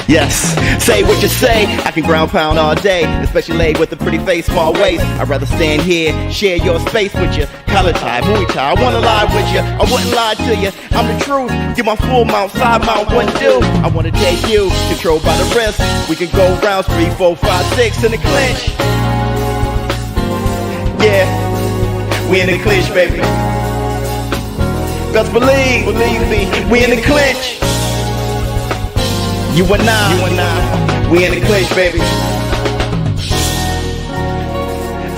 Yes, say what you say. I can ground pound all day, especially laid with a pretty face, small waist. I'd rather stand here, share your space with you. Color tie, Muay Thai, I wanna lie with you. I wouldn't lie to you. I'm the truth. Get my full mount, side mount, what do? I wanna take you, controlled by the wrist. We can go rounds 3, 4, 5, 6 in the clinch. Yeah, we in the clinch, baby. Best believe me, we in the clinch. You and I, we in the clinch, baby.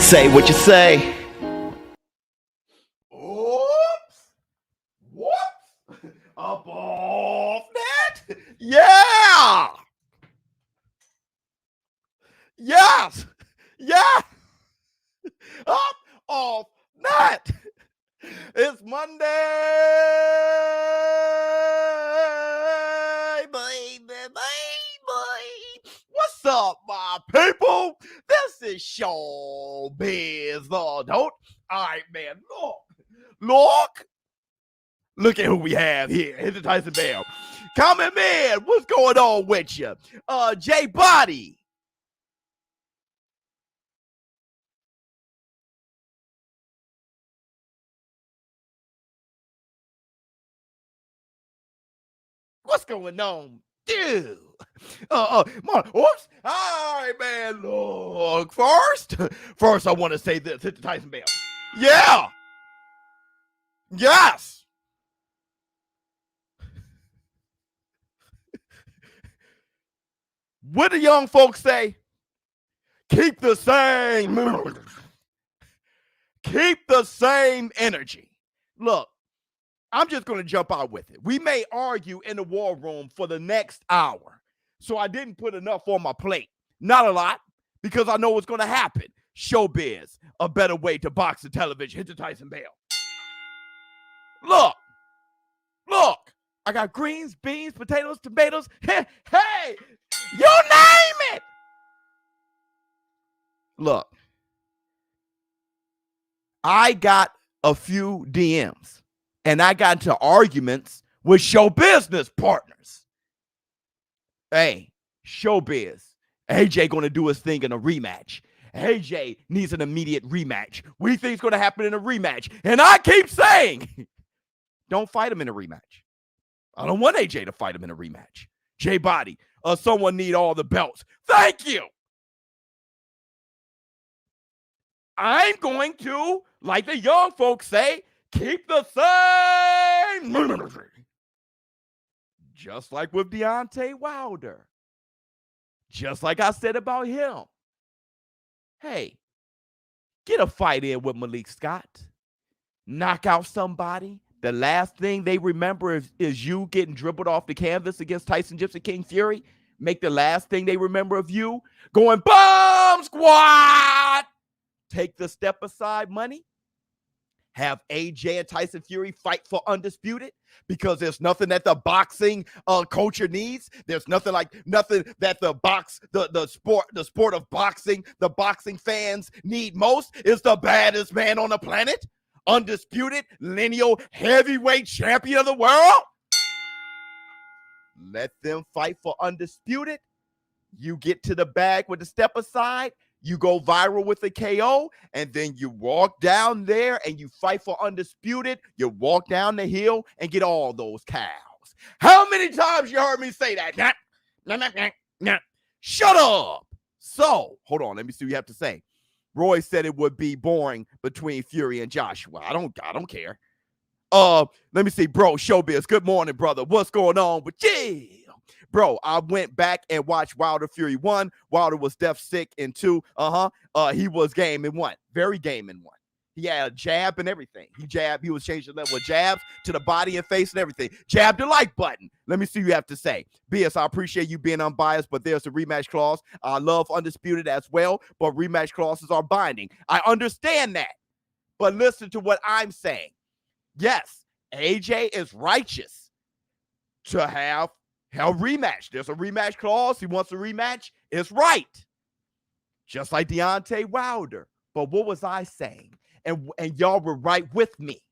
Say what you say. Oops, whoops, up off that. Yeah. Yes, yeah. Up off that. It's Monday, baby. What's up, my people? This is ShowBizz, don't. All right, man. Look at who we have here. Here's the Tyson Bell. Comment, man. What's going on with you? J Body. What's going on, dude? Oops. All right, man. Look, first, I want to say this. Hit the Tyson Bell. Yeah. Yes. What do young folks say? Keep the same energy. Look. I'm just going to jump out with it. We may argue in the war room for the next hour. So I didn't put enough on my plate. Not a lot, because I know what's going to happen. ShowBizz, a better way to box the television. Hit the Tyson Bell. Look. I got greens, beans, potatoes, tomatoes. Hey, you name it. Look, I got a few DMs. And I got into arguments with show business partners. Hey, ShowBizz. AJ going to do his thing in a rematch. AJ needs an immediate rematch. We think it's going to happen in a rematch. And I keep saying, don't fight him in a rematch. I don't want AJ to fight him in a rematch. J Body, someone need all the belts. Thank you. I'm going to, like the young folks say, keep the same energy. Just like with Deontay Wilder. Just like I said about him. Hey, get a fight in with Malik Scott. Knock out somebody. The last thing they remember is you getting dribbled off the canvas against Tyson Gypsy King Fury. Make the last thing they remember of you going bomb squad. Take the step aside money. Have AJ and Tyson Fury fight for undisputed, because there's nothing that the boxing culture needs. There's nothing that the sport of boxing, the boxing fans need most is the baddest man on the planet, undisputed lineal heavyweight champion of the world. Let them fight for undisputed. You get to the bag with the step aside. You go viral with the KO, and then you walk down there and you fight for undisputed. You walk down the hill and get all those cows. How many times you heard me say that? Nah. Shut up. So, hold on. Let me see what you have to say. Roy said it would be boring between Fury and Joshua. I don't care. Let me see, bro. ShowBizz. Good morning, brother. What's going on with you? Bro, I went back and watched Wilder Fury 1. Wilder was death sick in 2. He was game in 1. Very game in 1. He had a jab and everything. He was changing the level of jabs to the body and face and everything. Jab the like button. Let me see what you have to say. BS, I appreciate you being unbiased, but there's a rematch clause. I love undisputed as well, but rematch clauses are binding. I understand that. But listen to what I'm saying. Yes, AJ is righteous to have a rematch. There's a rematch clause. He wants a rematch. It's right. Just like Deontay Wilder. But what was I saying? And y'all were right with me.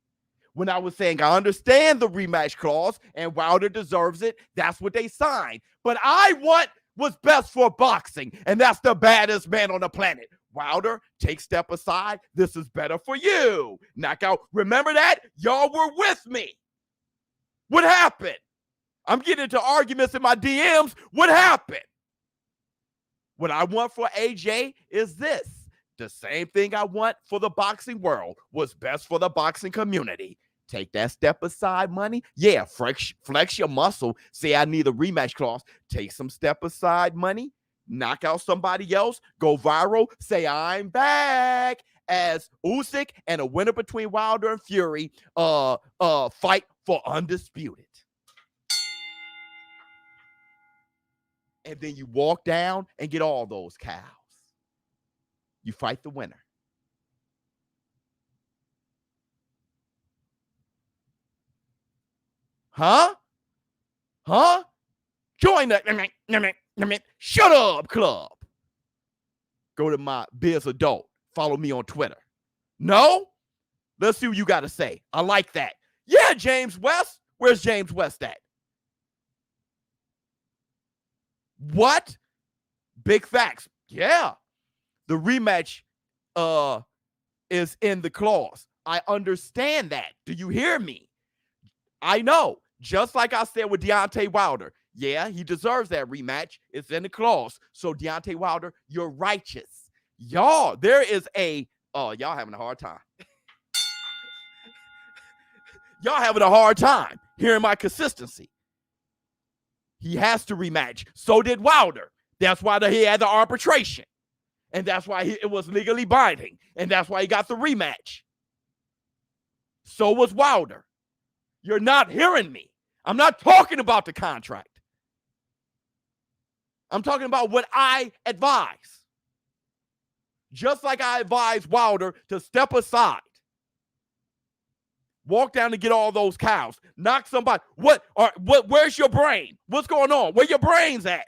when I was saying I understand the rematch clause and Wilder deserves it. That's what they signed. But I want what's best for boxing, and that's the baddest man on the planet. Wilder, take step aside. This is better for you. Knockout. Remember that? Y'all were with me. What happened? I'm getting into arguments in my DMs. What happened? What I want for AJ is this. The same thing I want for the boxing world. What's best for the boxing community. Take that step aside money. Yeah, flex your muscle. Say I need a rematch clause. Take some step aside money. Knock out somebody else. Go viral. Say I'm back as Usyk and a winner between Wilder and Fury. Fight for undisputed. And then you walk down and get all those cows. You fight the winner. Huh? Join the Shut Up Club. Go to my Biz Adult. Follow me on Twitter. No? Let's see what you got to say. I like that. Yeah, James West. Where's James West at? What? Big facts. Yeah. The rematch is in the clause. I understand that. Do you hear me? I know. Just like I said with Deontay Wilder. Yeah, he deserves that rematch. It's in the clause. So, Deontay Wilder, you're righteous. Y'all, there is a... Oh, y'all having a hard time. Y'all having a hard time hearing my consistency. He has to rematch. So did Wilder. That's why he had the arbitration. And that's why it was legally binding. And that's why he got the rematch. So was Wilder. You're not hearing me. I'm not talking about the contract. I'm talking about what I advise. Just like I advise Wilder to step aside. Walk down to get all those cows. Knock somebody. Where's your brain? What's going on? Where your brain's at?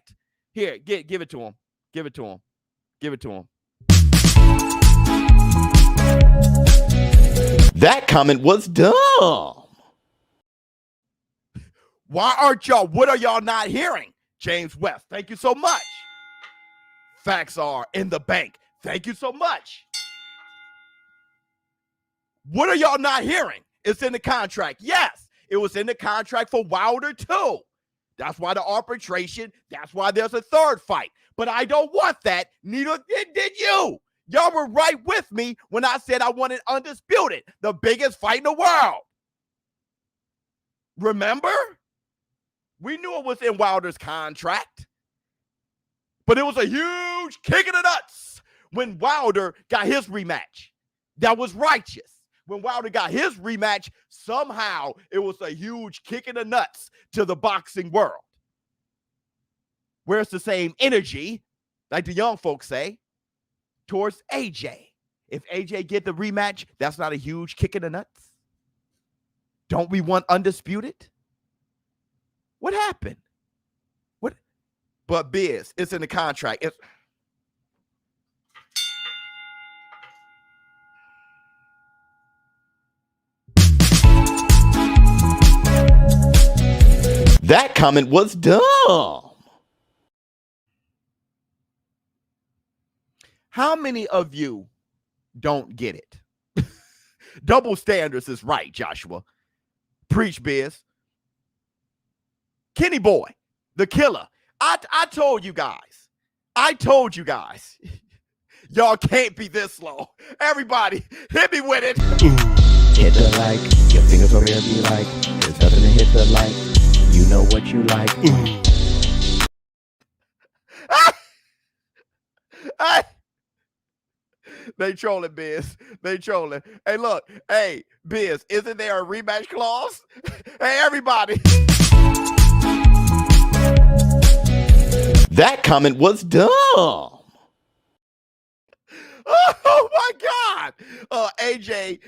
Here, give it to him. Give it to him. Give it to him. That comment was dumb. Why aren't y'all? What are y'all not hearing? James West, thank you so much. Facts are in the bank. Thank you so much. What are y'all not hearing? It's in the contract. Yes, it was in the contract for Wilder too. That's why the arbitration, that's why there's a third fight. But I don't want that. Neither did you. Y'all were right with me when I said I wanted undisputed, the biggest fight in the world. Remember? We knew it was in Wilder's contract. But it was a huge kick in the nuts when Wilder got his rematch. That was righteous. When Wilder got his rematch, somehow it was a huge kick in the nuts to the boxing world. Where's the same energy, like the young folks say, towards AJ? If AJ get the rematch, that's not a huge kick in the nuts. Don't we want undisputed? What happened? What? But Biz, it's in the contract. That comment was dumb. How many of you don't get it? Double standards is right, Joshua. Preach, Biz. Kenny Boy, the killer. I told you guys. Y'all can't be this slow. Everybody, hit me with it. Hit the like. Your fingers over here be like. There's nothing to hit the like. You know what you like. They trolling, Biz. They trolling. Hey, look. Hey, Biz, isn't there a rematch clause? Hey, everybody. That comment was dumb. Oh my God. AJ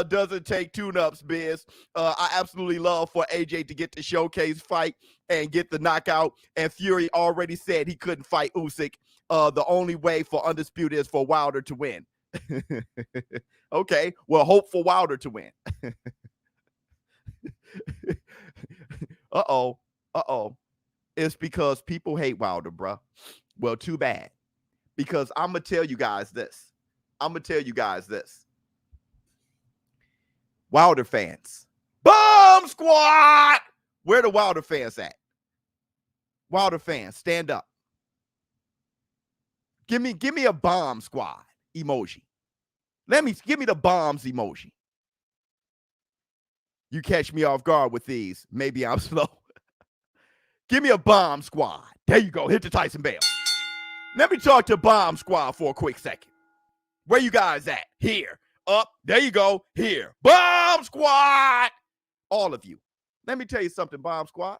doesn't take tune-ups, Biz. I absolutely love for AJ to get the showcase fight and get the knockout. And Fury already said he couldn't fight Usyk. The only way for undisputed is for Wilder to win. Okay, well, hope for Wilder to win. Uh-oh. Uh-oh. It's because people hate Wilder, bruh. Well, too bad. Because I'm going to tell you guys this. Wilder fans. Bomb squad! Where the Wilder fans at? Wilder fans, stand up. Give me a bomb squad emoji. Give me the bombs emoji. You catch me off guard with these. Maybe I'm slow. Give me a bomb squad. There you go. Hit the Tyson bell. Let me talk to bomb squad for a quick second. Where you guys at? Here. Up. There you go. Here. Bomb squad. All of you. Let me tell you something, bomb squad.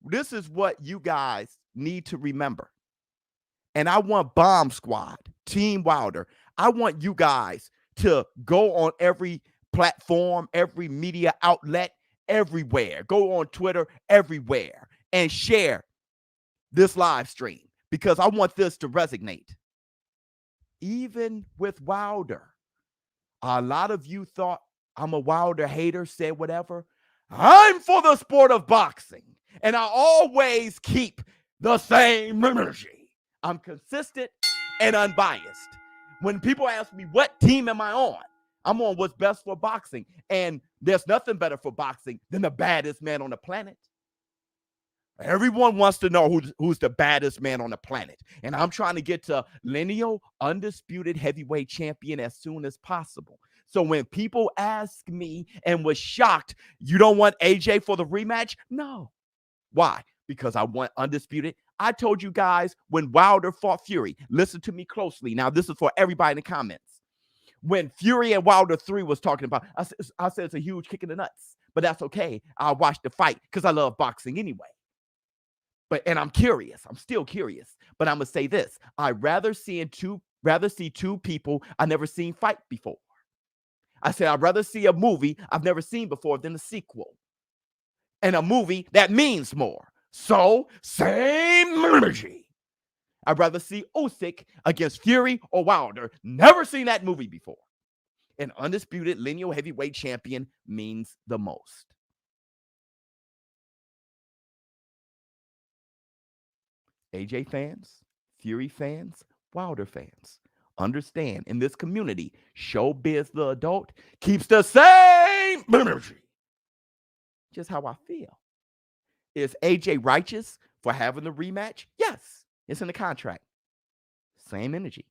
This is what you guys need to remember. And I want Bomb Squad, Team Wilder, I want you guys to go on every platform, every media outlet, everywhere. Go on Twitter, everywhere, and share this live stream because I want this to resonate. Even with Wilder, a lot of you thought I'm a Wilder hater, said whatever. I'm for the sport of boxing, and I always keep the same energy. I'm consistent and unbiased. When people ask me, what team am I on? I'm on what's best for boxing. And there's nothing better for boxing than the baddest man on the planet. Everyone wants to know who's the baddest man on the planet. And I'm trying to get to lineal, undisputed heavyweight champion as soon as possible. So when people ask me and was shocked, you don't want AJ for the rematch? No. Why? Because I want undisputed. I told you guys when Wilder fought Fury, listen to me closely. Now, this is for everybody in the comments. When Fury and Wilder 3 was talking about, I said it's a huge kick in the nuts, but that's okay. I'll watch the fight because I love boxing anyway. And I'm curious. I'm still curious. But I'm going to say this. I'd rather see two people I've never seen fight before. I said I'd rather see a movie I've never seen before than a sequel. And a movie that means more. So, same energy. I'd rather see Usyk against Fury or Wilder. Never seen that movie before. An undisputed lineal heavyweight champion means the most. AJ fans, Fury fans, Wilder fans, understand in this community, ShowBizz the adult keeps the same energy. Just how I feel. Is AJ righteous for having the rematch? Yes, it's in the contract. Same energy.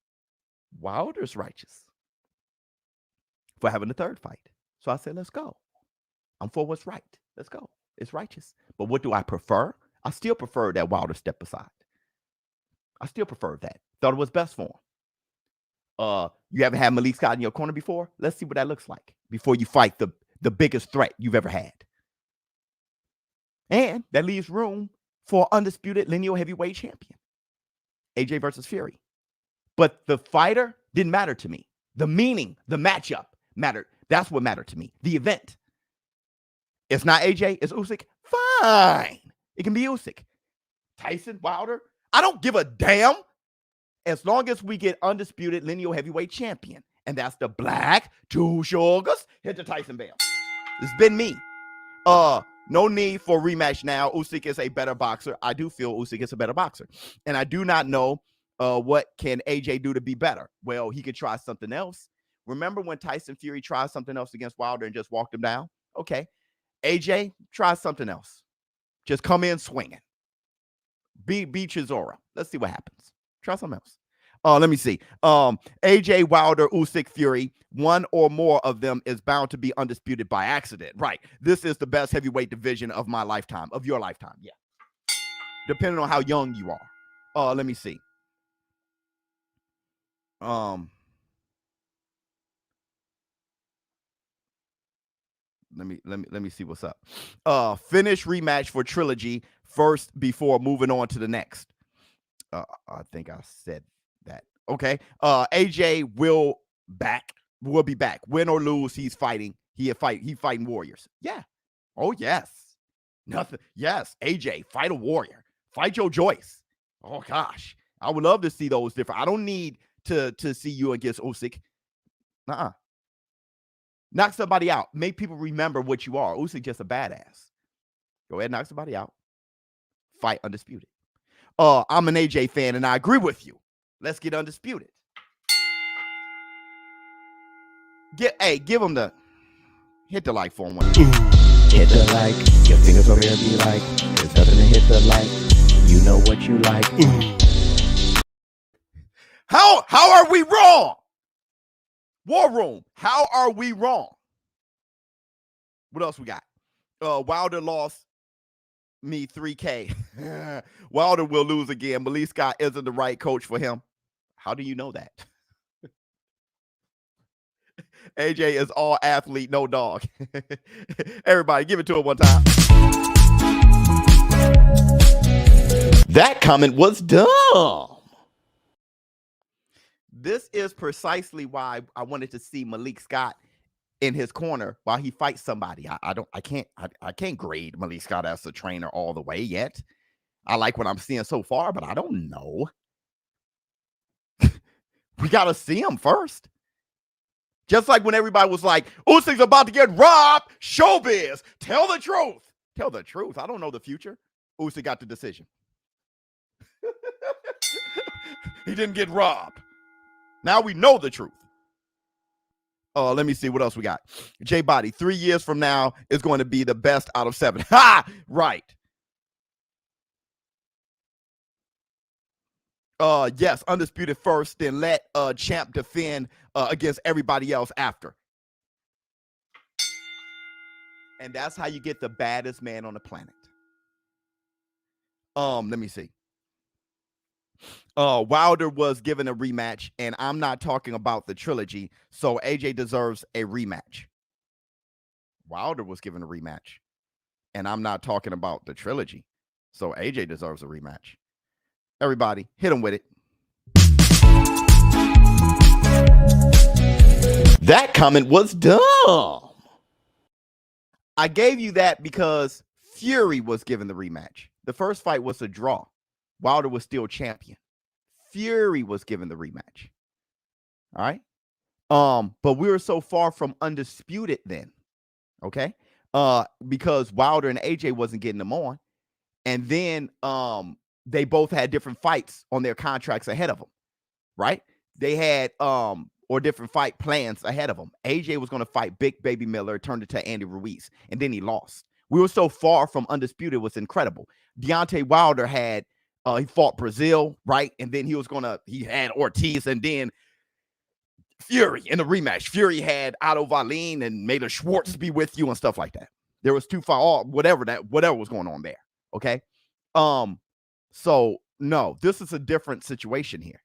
Wilder's righteous for having the third fight. So I said, let's go. I'm for what's right. Let's go. It's righteous. But what do I prefer? I still prefer that Wilder step aside. I still prefer that. Thought it was best for him. You haven't had Malik Scott in your corner before? Let's see what that looks like before you fight the biggest threat you've ever had. And that leaves room for undisputed lineal heavyweight champion. AJ versus Fury. But the fighter didn't matter to me. The meaning, the matchup mattered. That's what mattered to me. The event. It's not AJ, it's Usyk. Fine. It can be Usyk. Tyson, Wilder. I don't give a damn as long as we get undisputed lineal heavyweight champion. And that's the Black Two Sugars. Hit the Tyson bell. It's been me. No need for rematch now. Usyk is a better boxer. I do feel Usyk is a better boxer. And I do not know what can AJ do to be better. Well, he could try something else. Remember when Tyson Fury tried something else against Wilder and just walked him down? Okay. AJ, try something else. Just come in swinging. Beat Chisora. Let's see what happens. Try something else. Let me see. AJ, Wilder, Usyk, Fury, one or more of them is bound to be undisputed by accident. Right. This is the best heavyweight division of my lifetime, of your lifetime. Yeah. Depending on how young you are. Let me see. Let me see what's up. Finish rematch for trilogy first before moving on to the next. I think I said that. Okay. AJ will be back. Win or lose, he's fighting. He's fighting warriors. Yeah. Oh, yes. Nothing. Yes. AJ, fight a warrior. Fight Joe Joyce. Oh, gosh. I would love to see those different. I don't need to see you against Usyk. Knock somebody out. Make people remember what you are. Usyk just a badass. Go ahead, knock somebody out. Fight undisputed. I'm an AJ fan, and I agree with you. Let's get undisputed. Give him the hit the like for him. Hit the like. Your fingers over here be like, there's nothing to hit the like. You know what you like. How are we wrong? War Room, how are we wrong? What else we got? Wilder lost me 3K. Wilder will lose again. Malik Scott isn't the right coach for him. How do you know that? AJ is all athlete, no dog. Everybody, give it to him one time. That comment was dumb. This is precisely why I wanted to see Malik Scott in his corner while he fights somebody. I can't grade Malik Scott as a trainer all the way yet. I like what I'm seeing so far, but I don't know. We got to see him first. Just like when everybody was like, Usyk's about to get robbed, ShowBizz, tell the truth. Tell the truth. I don't know the future. Usyk got the decision. He didn't get robbed. Now we know the truth. Let me see what else we got. J Body, 3 years from now is going to be the best out of 7. Ha! Right. Yes, undisputed first, then let champ defend against everybody else after. And that's how you get the baddest man on the planet. Let me see. Wilder was given a rematch, and I'm not talking about the trilogy, so AJ deserves a rematch. Wilder was given a rematch, and I'm not talking about the trilogy, so AJ deserves a rematch. Everybody, hit him with it. That comment was dumb. I gave you that because Fury was given the rematch. The first fight was a draw. Wilder was still champion. Fury was given the rematch. All right. But we were so far from undisputed then. Okay. Because Wilder and AJ wasn't getting them on. And then they both had different fights on their contracts ahead of them. Right? They had or different fight plans ahead of them. AJ was going to fight Big Baby Miller, turned it to Andy Ruiz, and then he lost. We were so far from undisputed, it was incredible. Deontay Wilder had he fought Brazil, right? And then he had Ortiz, and then Fury in the rematch. Fury had Otto Wallin and Mader Schwartz be with you and stuff like that. There was 2 fights, whatever was going on there. Okay. So no, this is a different situation here.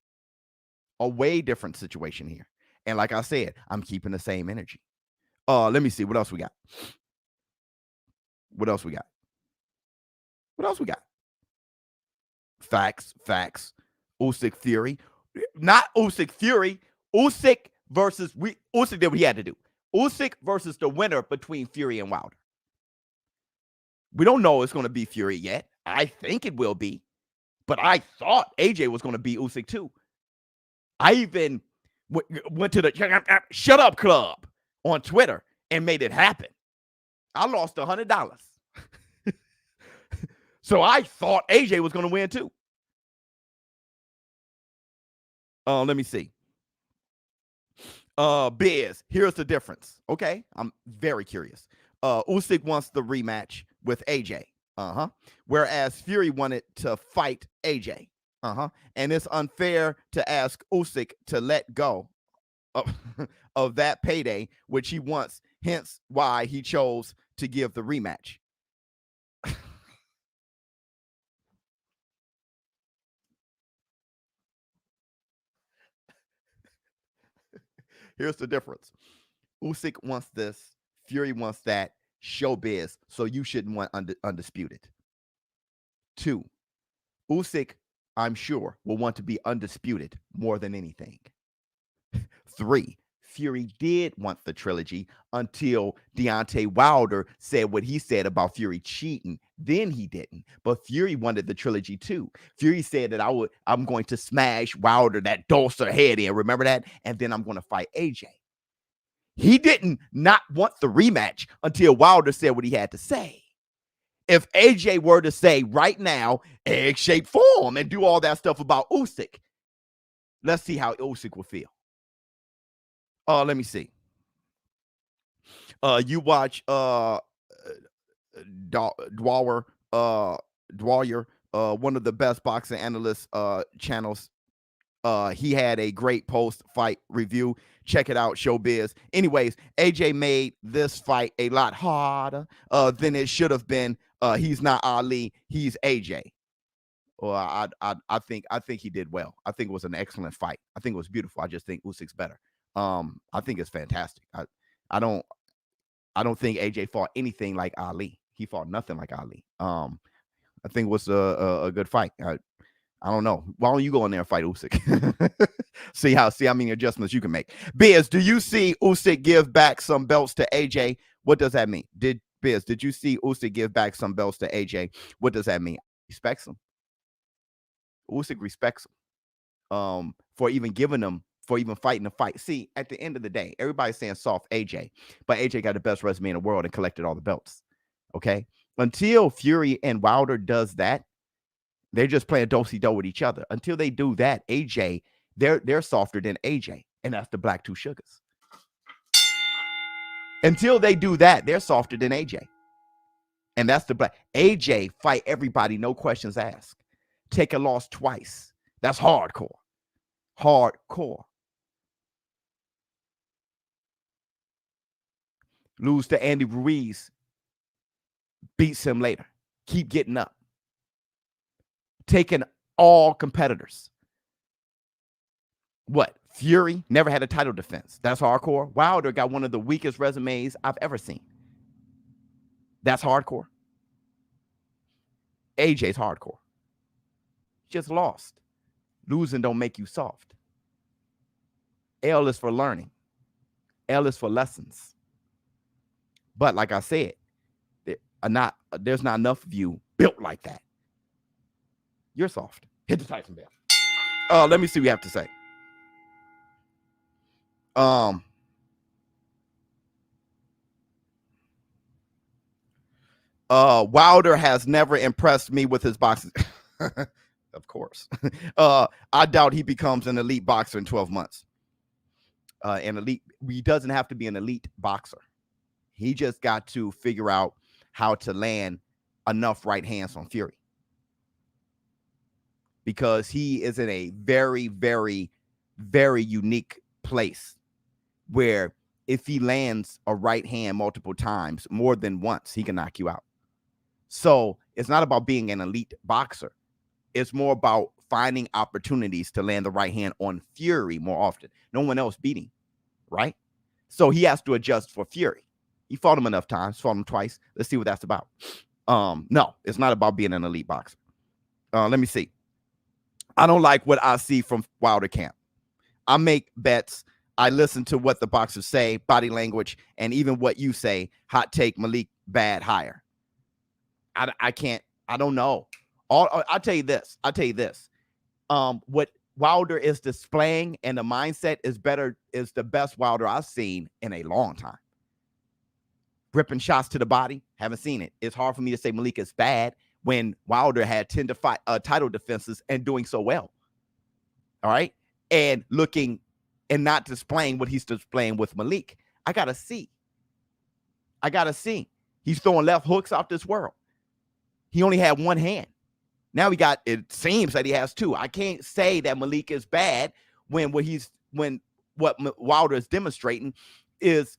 A way different situation here. And like I said, I'm keeping the same energy. Let me see what else we got. What else we got? Facts. Usyk Fury. Not Usyk Fury. Usyk versus Usyk did what he had to do. Usyk versus the winner between Fury and Wilder. We don't know it's going to be Fury yet. I think it will be. But I thought AJ was going to beat Usyk too. I even went to the Shut Up Club on Twitter and made it happen. I lost $100. So I thought AJ was going to win too. Let me see. Biz, here's the difference. Okay, I'm very curious. Usyk wants the rematch with AJ. Whereas Fury wanted to fight AJ. And it's unfair to ask Usyk to let go of that payday, which he wants, hence why he chose to give the rematch. Here's the difference. Usyk wants this. Fury wants that. ShowBizz. So you shouldn't want undisputed. 2, Usyk, I'm sure, will want to be undisputed more than anything. 3, Fury did want the trilogy until Deontay Wilder said what he said about Fury cheating. Then he didn't. But Fury wanted the trilogy too. Fury said that I'm going to smash Wilder that dulcer head in. Remember that? And then I'm going to fight AJ. He didn't not want the rematch until Wilder said what he had to say. If AJ were to say right now, egg-shaped form, and do all that stuff about Usyk, let's see how Usyk will feel. Let me see. You watch Dwyer, one of the best boxing analyst channels. He had a great post-fight review. Check it out, ShowBizz. Anyways, AJ made this fight a lot harder than it should have been. He's not Ali, he's AJ. Well, I think he did well. I think it was an excellent fight. I think it was beautiful. I just think Usyk's better. I think it's fantastic. I don't think AJ fought anything like Ali. He fought nothing like Ali. I think it was a good fight. I don't know. Why don't you go in there and fight Usyk? see how many adjustments you can make. Biz, do you see Usyk give back some belts to AJ? What does that mean? Did you see Usyk give back some belts to AJ? What does that mean? Respects him. Usyk respects him for even giving them, for even fighting the fight. See, at the end of the day, everybody's saying soft AJ, but AJ got the best resume in the world and collected all the belts. Okay? Until Fury and Wilder does that, they're just playing do-si-do with each other. Until they do that, AJ, they're softer than AJ, and that's the Black Two Sugars. Until they do that, they're softer than AJ. And that's the Black. AJ fight everybody, no questions asked. Take a loss twice. That's hardcore. Hardcore. Lose to Andy Ruiz. Beats him later. Keep getting up. Taking all competitors. What? Fury never had a title defense. That's hardcore. Wilder got one of the weakest resumes I've ever seen. That's hardcore. AJ's hardcore. Just lost. Losing don't make you soft. L is for learning. L is for lessons. But like I said, there's not enough of you built like that. You're soft. Hit the Tyson bell. Let me see what you have to say. Wilder has never impressed me with his boxing. Of course. I doubt he becomes an elite boxer in 12 months. He doesn't have to be an elite boxer. He just got to figure out how to land enough right hands on Fury. Because he is in a very, very, very unique place where if he lands a right hand multiple times, more than once, he can knock you out. So it's not about being an elite boxer. It's more about finding opportunities to land the right hand on Fury more often. No one else beating, right? So he has to adjust for Fury. He fought him enough times, fought him twice. Let's see what that's about. No, it's not about being an elite boxer. Let me see. I don't like what I see from Wilder camp. I make bets. I listen to what the boxers say, body language, and even what you say. Hot take, Malik, bad, higher. I can't. I don't know. I'll tell you this. What Wilder is displaying and the mindset is the best Wilder I've seen in a long time. Ripping shots to the body, haven't seen it. It's hard for me to say Malik is bad when Wilder had 10 title defenses and doing so well. All right. And looking and not displaying what he's displaying with Malik. I got to see. He's throwing left hooks off this world. He only had one hand. Now it seems that he has two. I can't say that Malik is bad when what Wilder is demonstrating is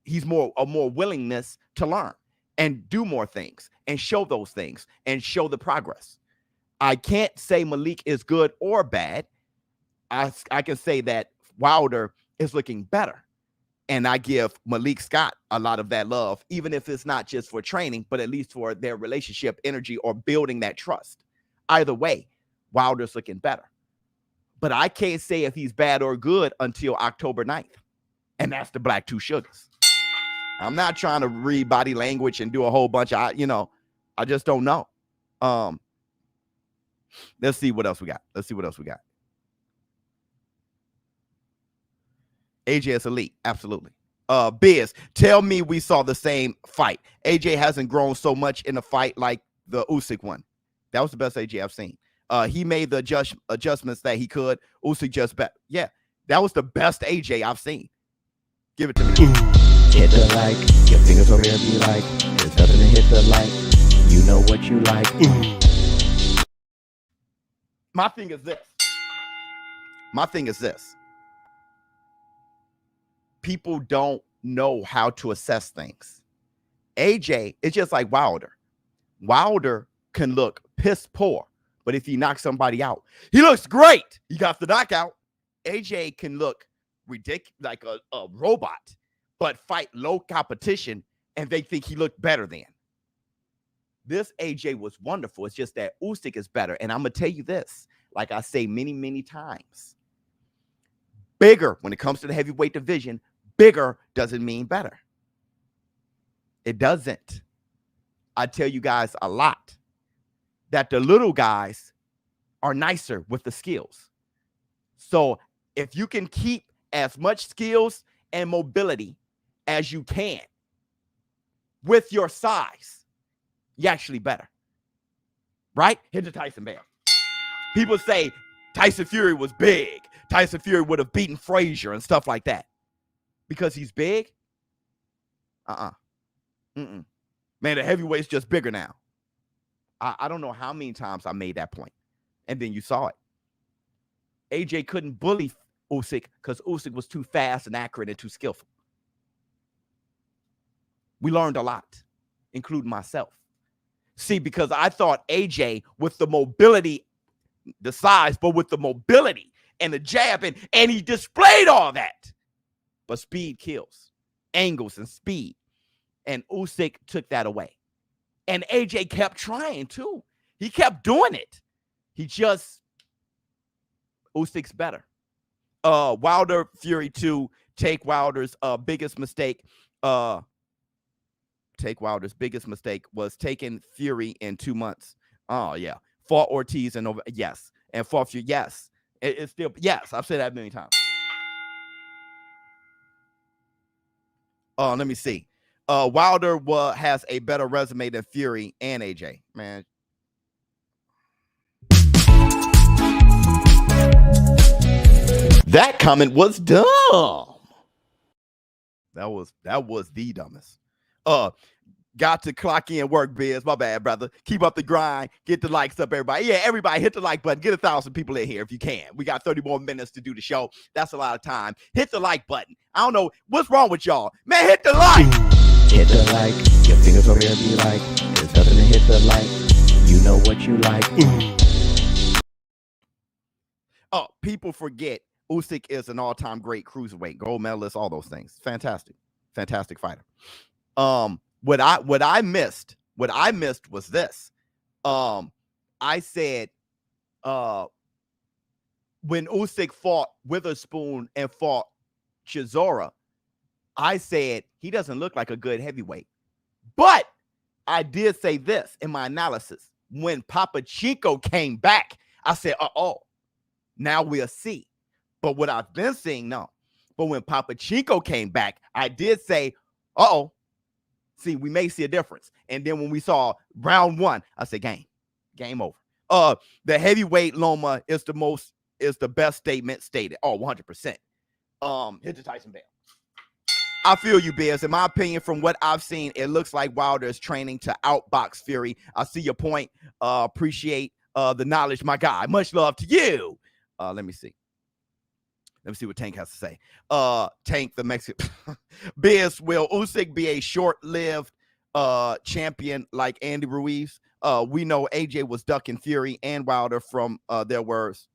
he's more willingness to learn and do more things and show those things and show the progress. I can't say Malik is good or bad. I can say that Wilder is looking better. And I give Malik Scott a lot of that love, even if it's not just for training, but at least for their relationship energy or building that trust. Either way, Wilder's looking better. But I can't say if he's bad or good until October 9th. And that's the Black Two Sugars. I'm not trying to read body language and do a whole bunch of, I just don't know. Let's see what else we got. AJ is elite. Absolutely. Biz, tell me we saw the same fight. AJ hasn't grown so much in a fight like the Usyk one. That was the best AJ I've seen. He made the adjustments that he could. Usyk just bet. Yeah, that was the best AJ I've seen. Give it to me. Hit the like, your fingers over there be like, there's nothing to hit the like, you know what you like. My thing is this. People don't know how to assess things. AJ is just like Wilder. Wilder can look piss poor, but if he knocks somebody out, he looks great. He got the knockout. AJ can look ridiculous, like a robot, but fight low competition, and they think he looked better than. This AJ was wonderful. It's just that Usyk is better. And I'm going to tell you this, like I say many, many times. Bigger, when it comes to the heavyweight division, bigger doesn't mean better. It doesn't. I tell you guys a lot that the little guys are nicer with the skills. So if you can keep as much skills and mobility as you can with your size, you're actually better. Right? Hit the Tyson Bell. People say Tyson Fury was big. Tyson Fury would have beaten Frazier and stuff like that. Because he's big? Man, the heavyweight's just bigger now. I don't know how many times I made that point. And then you saw it. AJ couldn't bully Usyk because Usyk was too fast and accurate and too skillful. We learned a lot, including myself. See, because I thought AJ with the mobility, the size, but with the mobility and the jab, and he displayed all that. But speed kills. Angles and speed. And Usyk took that away. And AJ kept trying too. He kept doing it. He just, Usyk's better. Wilder Fury 2, take Wilder's biggest mistake. Take Wilder's biggest mistake was taking Fury in 2 months. Oh yeah. Fought Ortiz and over, yes. And fought Fury, yes. It's still, yes, I've said that many times. Let me see. Wilder has a better resume than Fury and AJ. Man. That comment was dumb. That was the dumbest. Got to clock in, work, Biz. My bad, brother. Keep up the grind. Get the likes up, everybody. Yeah, everybody, hit the like button. Get 1,000 people in here if you can. We got 30 more minutes to do the show. That's a lot of time. Hit the like button. I don't know what's wrong with y'all. Man, hit the like. Hit the like. Your fingers over there be like, there's nothing to hit the like. You know what you like. Oh, people forget Usyk is an all-time great cruiserweight, gold medalist, all those things. Fantastic fighter. What I missed was this. I said when Usyk fought Witherspoon and fought Chisora, I said he doesn't look like a good heavyweight. But I did say this in my analysis. When Papachenko came back, I said, now we'll see. But what I've been seeing, no. But when Papachenko came back, I did say, see, we may see a difference. And then when we saw round 1, I said, game over. The heavyweight Loma is the best statement stated. 100%. Hit the Tyson Bell. I feel you, Biz. In my opinion, from what I've seen, it looks like Wilder is training to outbox Fury. I see your point. Appreciate the knowledge, my guy. Much love to you. Let me see. Let me see what Tank has to say. Tank, the Mexican. Biz, will Usyk be a short-lived champion like Andy Ruiz? We know AJ was ducking Fury and Wilder from their words.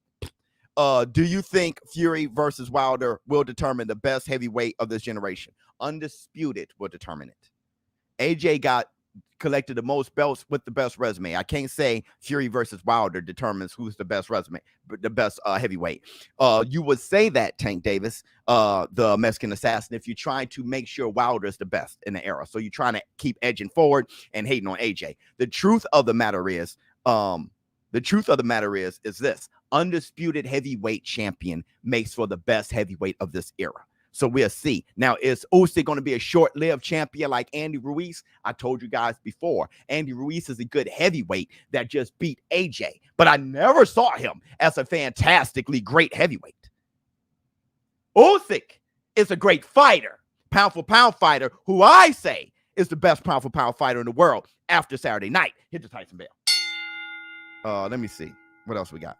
Do you think Fury versus Wilder will determine the best heavyweight of this generation? Undisputed will determine it. AJ collected the most belts with the best resume. I can't say Fury versus Wilder determines who's the best resume, the best heavyweight. You would say that, Tank Davis, the Mexican assassin, if you're trying to make sure Wilder is the best in the era. So you're trying to keep edging forward and hating on AJ. The truth of the matter is this: undisputed heavyweight champion makes for the best heavyweight of this era. So we'll see. Now, is Usyk going to be a short-lived champion like Andy Ruiz? I told you guys before. Andy Ruiz is a good heavyweight that just beat AJ, but I never saw him as a fantastically great heavyweight. Usyk is a great fighter, pound-for-pound fighter, who I say is the best pound-for-pound fighter in the world after Saturday night. Hit the Tyson bell. Let me see. What else we got?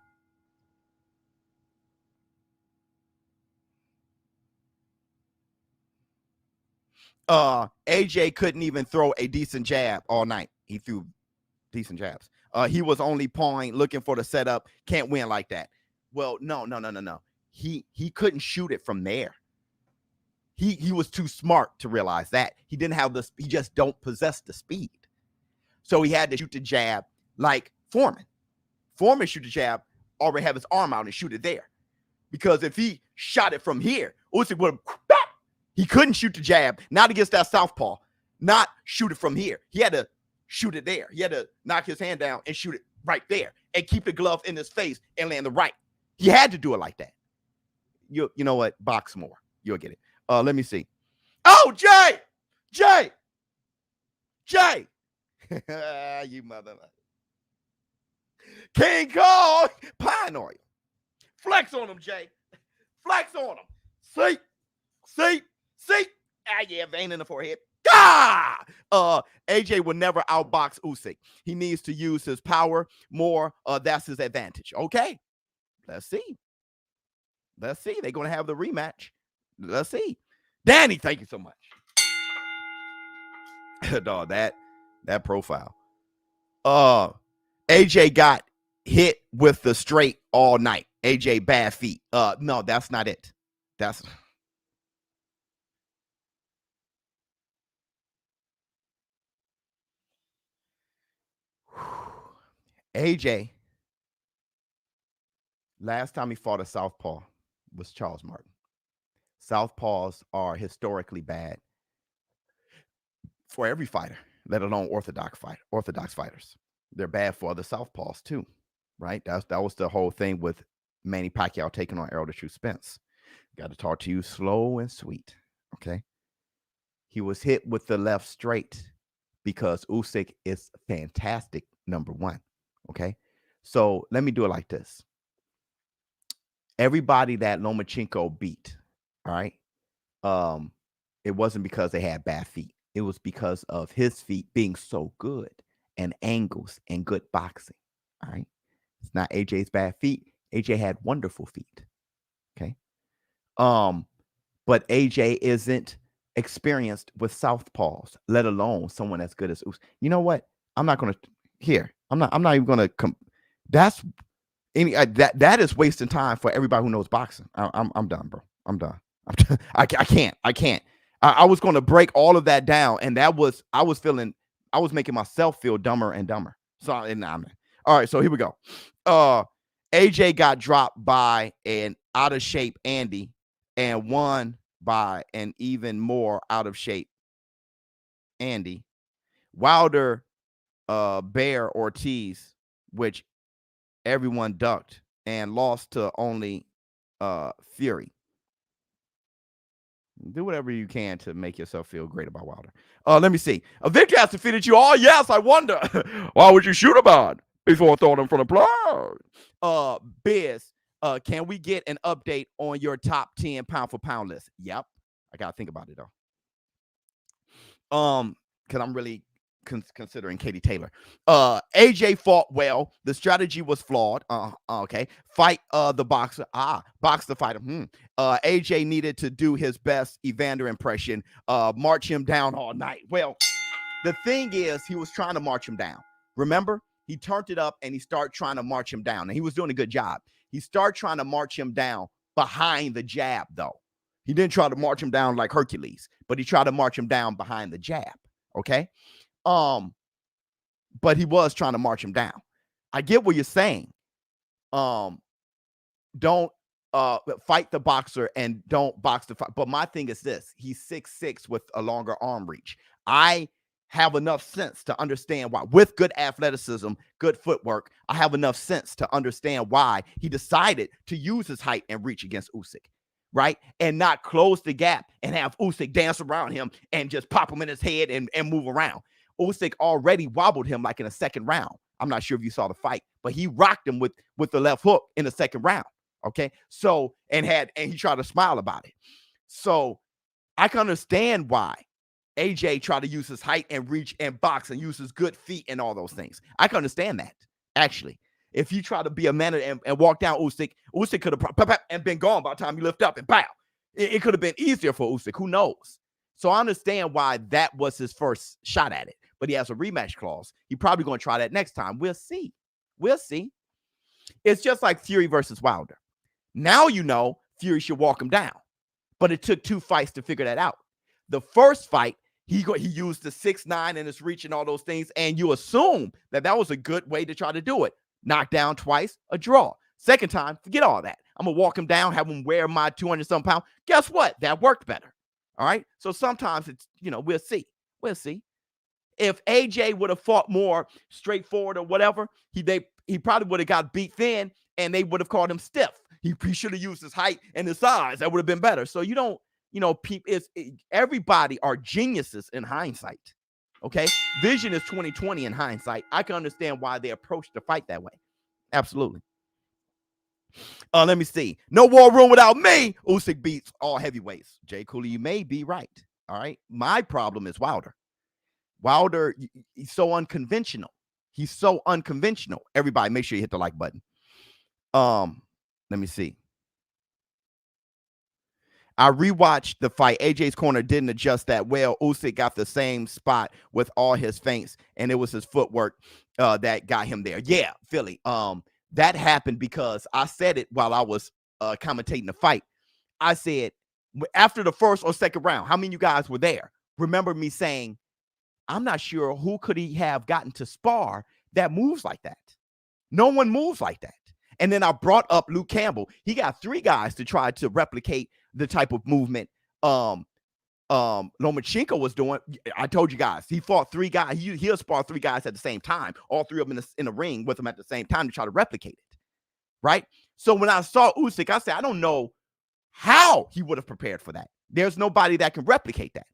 AJ couldn't even throw a decent jab all night. He threw decent jabs. He was only pawing, looking for the setup. Can't win like that. Well, no. He couldn't shoot it from there. He was too smart to realize that. He didn't have this. He just don't possess the speed. So he had to shoot the jab like Foreman. Foreman shoot the jab, already have his arm out and shoot it there. Because if he shot it from here, Usyk would have. He couldn't shoot the jab, not against that southpaw, not shoot it from here. He had to shoot it there. He had to knock his hand down and shoot it right there and keep the glove in his face and land the right. He had to do it like that. You know what? Box more. You'll get it. Let me see. Oh, Jay! You mother. King Kong, pine oil. Flex on him, Jay. Flex on him. See? Ah, yeah, vein in the forehead. AJ will never outbox Usyk. He needs to use his power more. That's his advantage. Okay, let's see. They're going to have the rematch. Let's see. Danny, thank you so much. Dog, that profile. AJ got hit with the straight all night. AJ bad feet. No, that's not it. That's AJ. Last time he fought a southpaw was Charles Martin. Southpaws are historically bad for every fighter, let alone orthodox fighters. They're bad for other southpaws too, right? That was the whole thing with Manny Pacquiao taking on Errol the True Spence. Got to talk to you slow and sweet, okay? He was hit with the left straight because Usyk is fantastic, number one, okay? So let me do it like this. Everybody that Lomachenko beat, all right, it wasn't because they had bad feet. It was because of his feet being so good and angles and good boxing, all right? It's not AJ's bad feet. AJ had wonderful feet, okay? But AJ isn't experienced with southpaws, let alone someone as good as Usyk. You know what? I'm not going to I'm not even going to that's any that is wasting time for everybody who knows boxing. I'm done, bro. I'm done. I can't. I was going to break all of that down, and I was making myself feel dumber and dumber. So all right, so here we go. AJ got dropped by an out of shape Andy and won by an even more out of shape Andy. Wilder Bear Ortiz, which everyone ducked, and lost to only Fury. Do whatever you can to make yourself feel great about Wilder. Let me see. A victory has defeated you. Oh, yes, I wonder. Why would you shoot him on before throwing him from the plug? Biz, can we get an update on your top 10 pound for pound list? Yep. I got to think about it, though. Because I'm really considering Katie Taylor. AJ fought well. The strategy was flawed. Okay. Fight the boxer. Box the fighter. AJ needed to do his best Evander impression. March him down all night. Well, the thing is, he was trying to march him down. Remember? He turned it up and he started trying to march him down. And he was doing a good job. He started trying to march him down behind the jab, though. He didn't try to march him down like Hercules, but he tried to march him down behind the jab. Okay. But he was trying to march him down. I get what you're saying. Don't fight the boxer and don't box the fight. But my thing is this: he's 6'6" with a longer arm reach. I have enough sense to understand why, with good athleticism, good footwork, I have enough sense to understand why he decided to use his height and reach against Usyk. right? And not close the gap and have Usyk dance around him and just pop him in his head and move around. Usyk already wobbled him like in the second round. I'm not sure if you saw the fight, but he rocked him with the left hook in the second round. Okay. So, and he tried to smile about it. So I can understand why AJ tried to use his height and reach and box and use his good feet and all those things. I can understand that, actually. If you try to be a man and walk down Usyk could have and been gone by the time you lift up and bow. It could have been easier for Usyk. Who knows? So I understand why that was his first shot at it. But he has a rematch clause. He's probably going to try that next time. We'll see. We'll see. It's just like Fury versus Wilder. Now you know Fury should walk him down. But it took 2 fights to figure that out. The first fight, he used the 6'9" and his reach and all those things, and you assume that was a good way to try to do it. Knock down twice, a draw. Second time, forget all that. I'm going to walk him down, have him wear my 200-something pound. Guess what? That worked better. All right? So sometimes it's, we'll see. We'll see. If AJ would have fought more straightforward or whatever, he probably would have got beat then, and they would have called him stiff. He should have used his height and his size. That would have been better. So you don't, everybody are geniuses in hindsight. Okay, vision is 20/20 in hindsight. I can understand why they approached the fight that way. Absolutely. Let me see. No war room without me. Usyk beats all heavyweights. Jay Cooley, you may be right. All right. My problem is Wilder. Wilder, he's so unconventional. He's so unconventional. Everybody, make sure you hit the like button. Let me see. I rewatched the fight. AJ's corner didn't adjust that well. Usyk got the same spot with all his feints, and it was his footwork that got him there. Yeah, Philly. That happened because I said it while I was commentating the fight. I said, after the first or second round, how many of you guys were there? Remember me saying, I'm not sure who could he have gotten to spar that moves like that. No one moves like that. And then I brought up Luke Campbell. He got 3 guys to try to replicate the type of movement Lomachenko was doing. I told you guys, he fought 3 guys. He'll spar 3 guys at the same time, all 3 of them in the ring with him at the same time to try to replicate it, right? So when I saw Usyk, I said, I don't know how he would have prepared for that. There's nobody that can replicate that,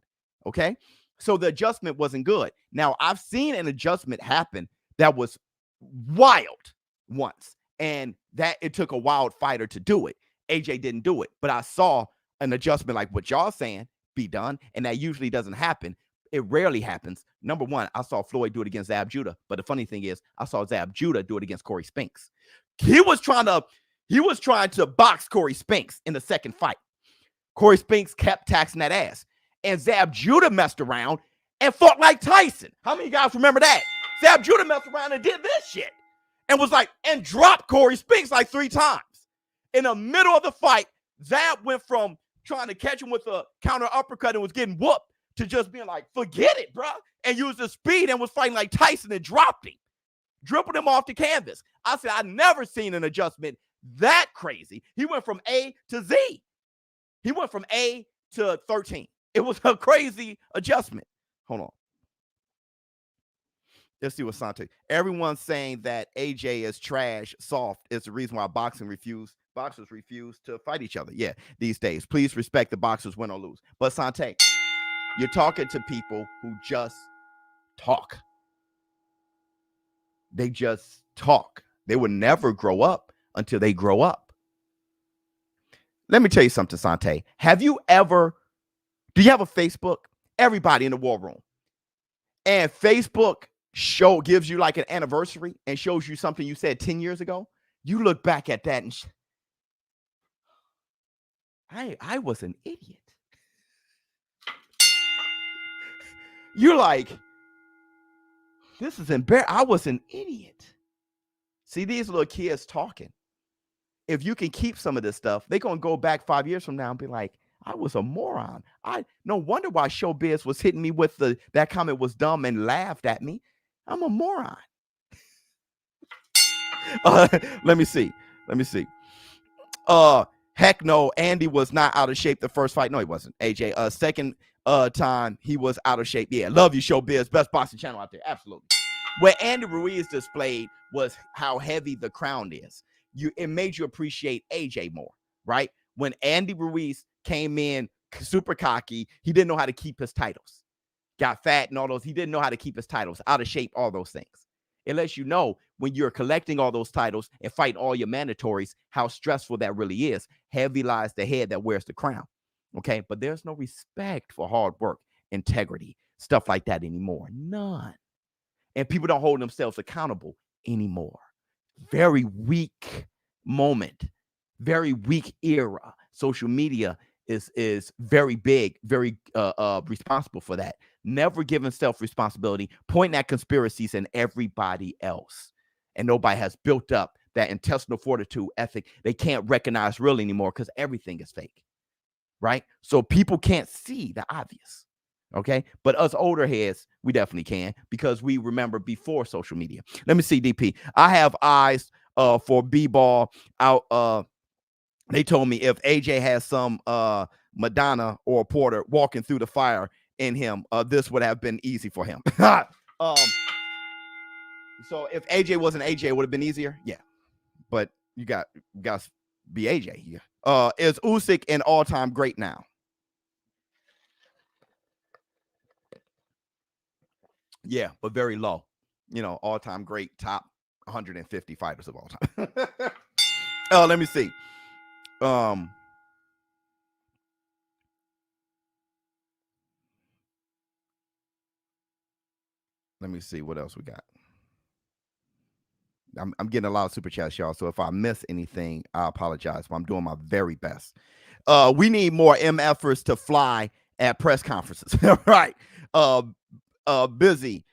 okay? So the adjustment wasn't good. Now, I've seen an adjustment happen that was wild once, and that it took a wild fighter to do it. AJ didn't do it, but I saw an adjustment like what y'all saying be done, and that usually doesn't happen. It rarely happens. Number one, I saw Floyd do it against Zab Judah, but the funny thing is, I saw Zab Judah do it against Corey Spinks. He was trying to box Corey Spinks in the second fight. Corey Spinks kept taxing that ass, and Zab Judah messed around and fought like Tyson. How many of you guys remember that? Zab Judah messed around and did this shit and was like, and dropped Corey Spinks like 3 times. In the middle of the fight, Zab went from trying to catch him with a counter uppercut and was getting whooped to just being like, forget it, bro, and used the speed and was fighting like Tyson and dropped him, dribbled him off the canvas. I said, I've never seen an adjustment that crazy. He went from A to Z. He went from A to 13. It was a crazy adjustment. Hold on. Let's see what Sante. Everyone's saying that AJ is trash, soft. Is the reason why boxers refuse to fight each other. Yeah, these days. Please respect the boxers, win or lose. But Sante, you're talking to people who just talk. They just talk. They will never grow up until they grow up. Let me tell you something, Sante. Do you have a Facebook? Everybody in the war room. And Facebook gives you like an anniversary and shows you something you said 10 years ago. You look back at that and I was an idiot. You're like, this is embarrassing. I was an idiot. See these little kids talking. If you can keep some of this stuff, they're going to go back 5 years from now and be like, I was a moron. No wonder why ShowBizz was hitting me with that comment was dumb and laughed at me. I'm a moron. Let me see. Heck no, Andy was not out of shape the first fight. No, he wasn't. AJ, second time he was out of shape. Yeah, love you, ShowBizz. Best boxing channel out there. Absolutely. What Andy Ruiz displayed was how heavy the crown is. It made you appreciate AJ more, right? When Andy Ruiz came in super cocky, he didn't know how to keep his titles. Got fat and all those. He didn't know how to keep his titles, out of shape, all those things. It lets you know when you're collecting all those titles and fighting all your mandatories, how stressful that really is. Heavy lies the head that wears the crown. Okay, but there's no respect for hard work, integrity, stuff like that anymore. None. And people don't hold themselves accountable anymore. Very weak moment, very weak era. Social media is very big, very responsible for that. Never giving self-responsibility, pointing at conspiracies and everybody else. And nobody has built up that intestinal fortitude ethic. They can't recognize real anymore because everything is fake, right? So people can't see the obvious, okay? But us older heads, we definitely can because we remember before social media. Let me see, DP. I have eyes for B-ball out. They told me if AJ has some Madonna or Porter walking through the fire in him, this would have been easy for him. So if AJ wasn't AJ, it would have been easier. Yeah, but you got to be AJ here. Is Usyk an all-time great now? Yeah, but very low. All-time great, top 150 fighters of all time. Let me see. Let me see what else we got. I'm getting a lot of super chats, y'all. So if I miss anything, I apologize. But I'm doing my very best. We need more MFers to fly at press conferences. Right. Busy.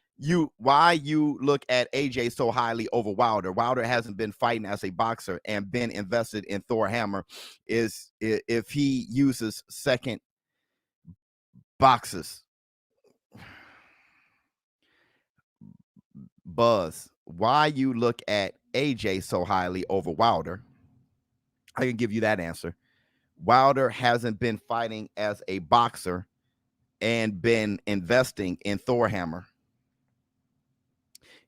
Why you look at AJ so highly over Wilder? Wilder hasn't been fighting as a boxer and been invested in Thor Hammer. Is if he uses second boxes. Buzz, why you look at AJ so highly over Wilder? I can give you that answer. Wilder hasn't been fighting as a boxer and been investing in Thor Hammer.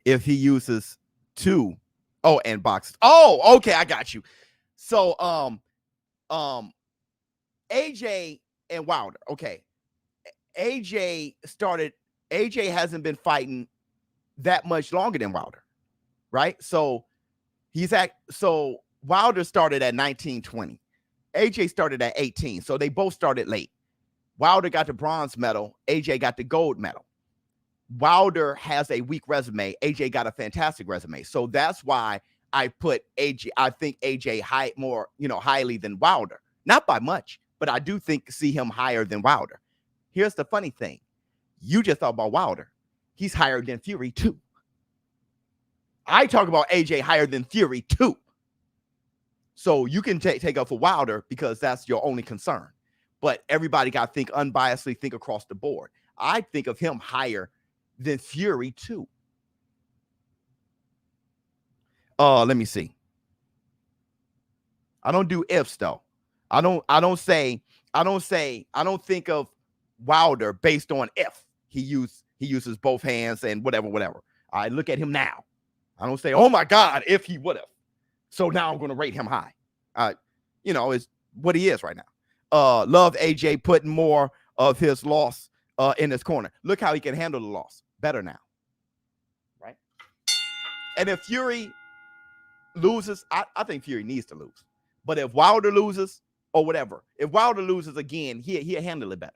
If he uses two, and boxes. Oh, okay, I got you. So, AJ and Wilder. Okay, AJ hasn't been fighting that much longer than Wilder, right? So Wilder started at 19, 20. AJ started at 18. So they both started late. Wilder got the bronze medal. AJ got the gold medal. Wilder has a weak resume. AJ got a fantastic resume. So that's why I put AJ. I think AJ highly than Wilder. Not by much, but I do see him higher than Wilder. Here's the funny thing. You just thought about Wilder. He's higher than Fury too. I talk about AJ higher than Fury too. So you can take up for Wilder because that's your only concern. But everybody got to think unbiasedly, think across the board. I think of him higher than Fury too. Let me see. I don't do ifs though. I don't think of Wilder based on if he uses both hands and whatever. I look at him now. I don't say, oh my God, if he would have. So now I'm going to rate him high. Is what he is right now. Love AJ putting more of his loss in his corner. Look how he can handle the loss better now. Right. And if Fury loses, I think Fury needs to lose. But if Wilder loses or whatever, if Wilder loses again, he'll handle it better.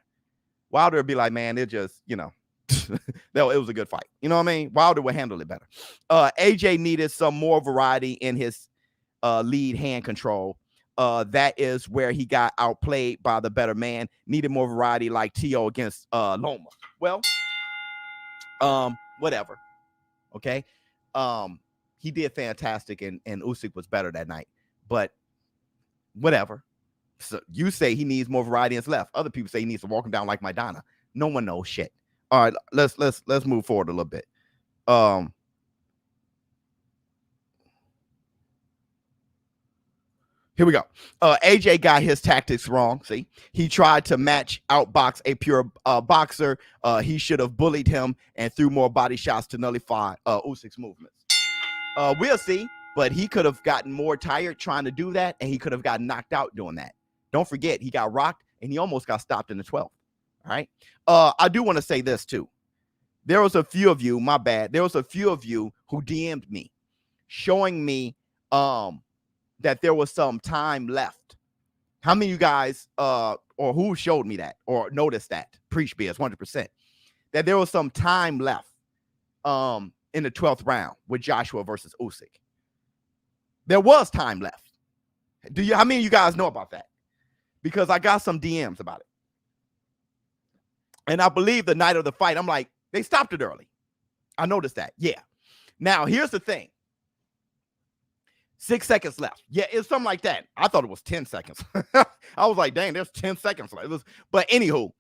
Wilder would be like, man, it just, it was a good fight. You know what I mean? Wilder would handle it better. AJ needed some more variety in his lead hand control. That is where he got outplayed by the better man. Needed more variety like T.O. against Loma. Well, whatever. Okay. He did fantastic and Usyk was better that night. But whatever. So you say he needs more variety in his left. Other people say he needs to walk him down like Madonna. No one knows shit. All right, let's move forward a little bit. Here we go. AJ got his tactics wrong. See, he tried to outbox a pure boxer. He should have bullied him and threw more body shots to nullify Usyk's movements. We'll see, but he could have gotten more tired trying to do that, and he could have gotten knocked out doing that. Don't forget, he got rocked and he almost got stopped in the 12th. All right. I do want to say this too. There was a few of you, my bad. There was a few of you who DM'd me showing me that there was some time left. How many of you guys or who showed me that or noticed that? Preach Bears 100%. That there was some time left in the 12th round with Joshua versus Usyk. There was time left. How many of you guys know about that? Because I got some DMs about it. And I believe the night of the fight, I'm like, they stopped it early. I noticed that. Yeah. Now, here's the thing. 6 seconds left. Yeah, it's something like that. I thought it was 10 seconds. I was like, dang, there's 10 seconds left. But anywho,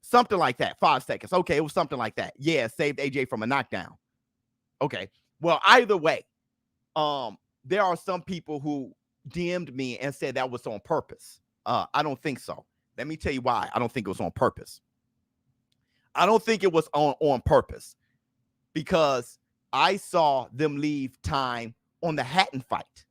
something like that. 5 seconds. Okay, it was something like that. Yeah, saved AJ from a knockdown. Okay. Well, either way, there are some people who DM'd me and said that was on purpose. I don't think so. Let me tell you why. I don't think it was on purpose. I don't think it was on purpose because I saw them leave time on the Hatton fight.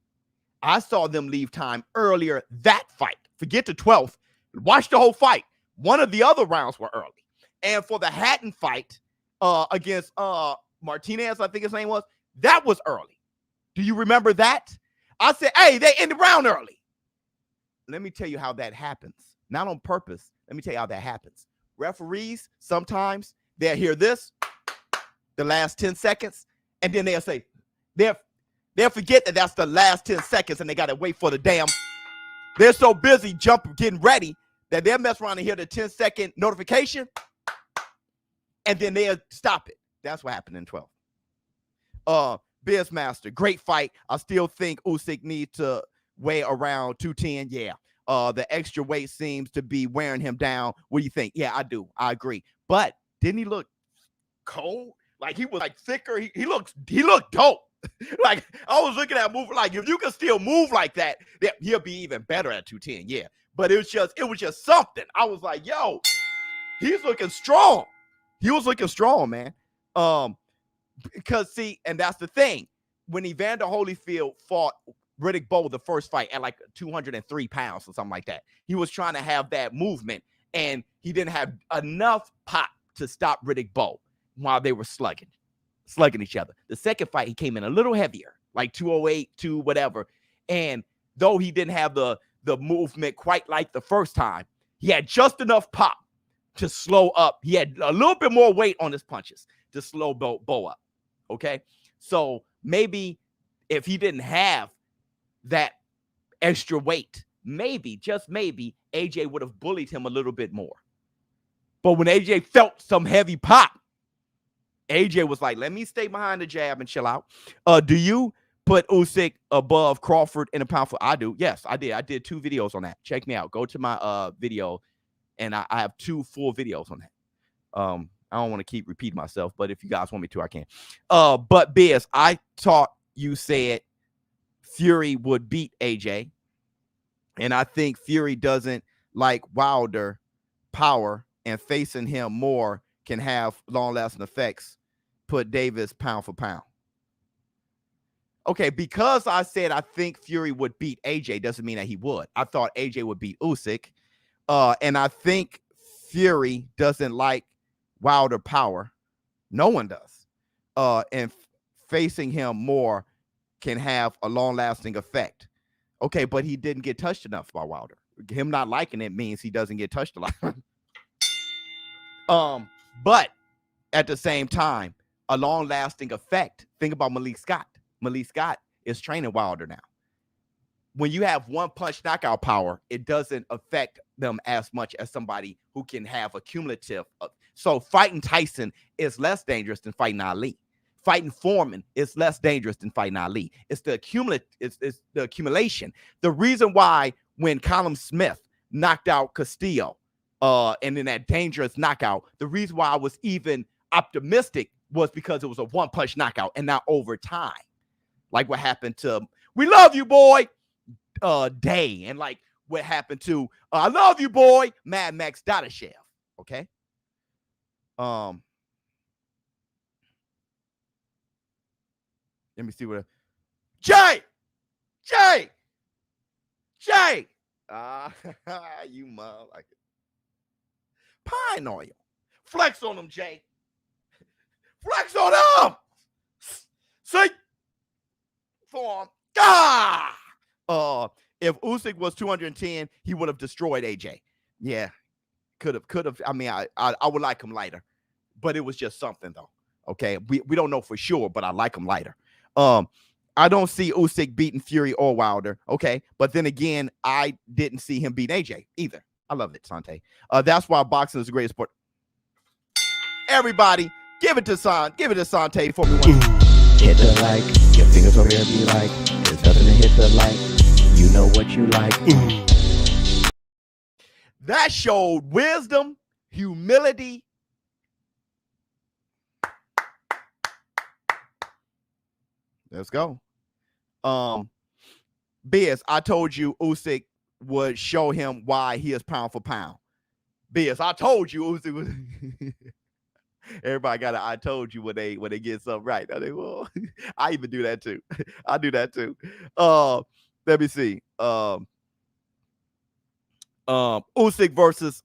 I saw them leave time earlier that fight. Forget the 12th. Watch the whole fight. One of the other rounds were early. And for the Hatton fight against Martinez, I think his name was, that was early. Do you remember that? I said, hey, they ended the round early. Let me tell you how that happens. Not on purpose. Let me tell you how that happens. Referees, sometimes they'll hear this, the last 10 seconds, and then they'll say, they'll forget that that's the last 10 seconds and they got to wait for the damn. They're so busy getting ready that they'll mess around and hear the 10-second notification, and then they'll stop it. That's what happened in 12. Bizmaster, great fight. I still think Usyk needs to weigh around 210. Yeah. The extra weight seems to be wearing him down. What do you think? Yeah, I do. I agree. But didn't he look cold? Like he was like thicker. He looked dope. Like I was looking at moving. Like if you can still move like that, he'll be even better at 210. Yeah. But it was just something. I was like, yo, he's looking strong. He was looking strong, man. Because see, and that's the thing. When Evander Holyfield fought Riddick Bowe the first fight at like 203 pounds or something like that, he was trying to have that movement, and he didn't have enough pop to stop Riddick Bowe while they were slugging each other. The second fight, he came in a little heavier, like 208, 2 whatever. And though he didn't have the movement quite like the first time, he had just enough pop to slow up. He had a little bit more weight on his punches to slow Bowe up. Okay. So maybe if he didn't have that extra weight, maybe, just maybe, AJ would have bullied him a little bit more. But when AJ felt some heavy pop, AJ was like, let me stay behind the jab and chill out. Do you put Usyk above Crawford in a pound for? I do. Yes, I did. I did 2 videos on that. Check me out. Go to my video, and I have 2 full videos on that. I don't want to keep repeating myself, but if you guys want me to, I can. But Biz, I thought you said Fury would beat AJ, and I think Fury doesn't like Wilder power, and facing him more can have long-lasting effects. Put Davis pound for pound. Okay, because I said I think Fury would beat AJ doesn't mean that he would. I thought AJ would beat Usyk, and I think Fury doesn't like Wilder power. No one does. And facing him more can have a long-lasting effect. Okay, but he didn't get touched enough by Wilder. Him not liking it means he doesn't get touched a lot. But at the same time, a long-lasting effect. Think about Malik Scott. Malik Scott is training Wilder now. When you have one punch knockout power, it doesn't affect them as much as somebody who can have a cumulative. So fighting Tyson is less dangerous than fighting Ali. Fighting Foreman is less dangerous than fighting Ali. It's the accumulation. The reason why when Callum Smith knocked out Castillo, and in that dangerous knockout, the reason why I was even optimistic was because it was a one-punch knockout and not over time. Like what happened to "We Love You, Boy" Day, and like what happened to "I Love You, Boy" Mad Max Dadashev. Okay. Let me see what. Jay. You mother like it. Pine oil. Flex on them, Jay. Flex on them. See? Form. If Usyk was 210, he would have destroyed AJ. Yeah, could have. I mean, I would like him lighter, but it was just something though. Okay, we don't know for sure, but I like him lighter. I don't see Usyk beating Fury or Wilder. Okay, but then again, I didn't see him beat AJ either. I love it, Sante. That's why boxing is the greatest sport. Everybody, give it to Sante for me. Hit the like, your fingers over here be like, there's nothing to hit the like, you know what you like. That showed wisdom, humility. Let's go. Biz, I told you Usyk would show him why he is pound for pound. Biz, I told you Usyk was. Everybody got I told you when they get something right. I think, well, I even do that too. I do that too. Let me see. Usyk versus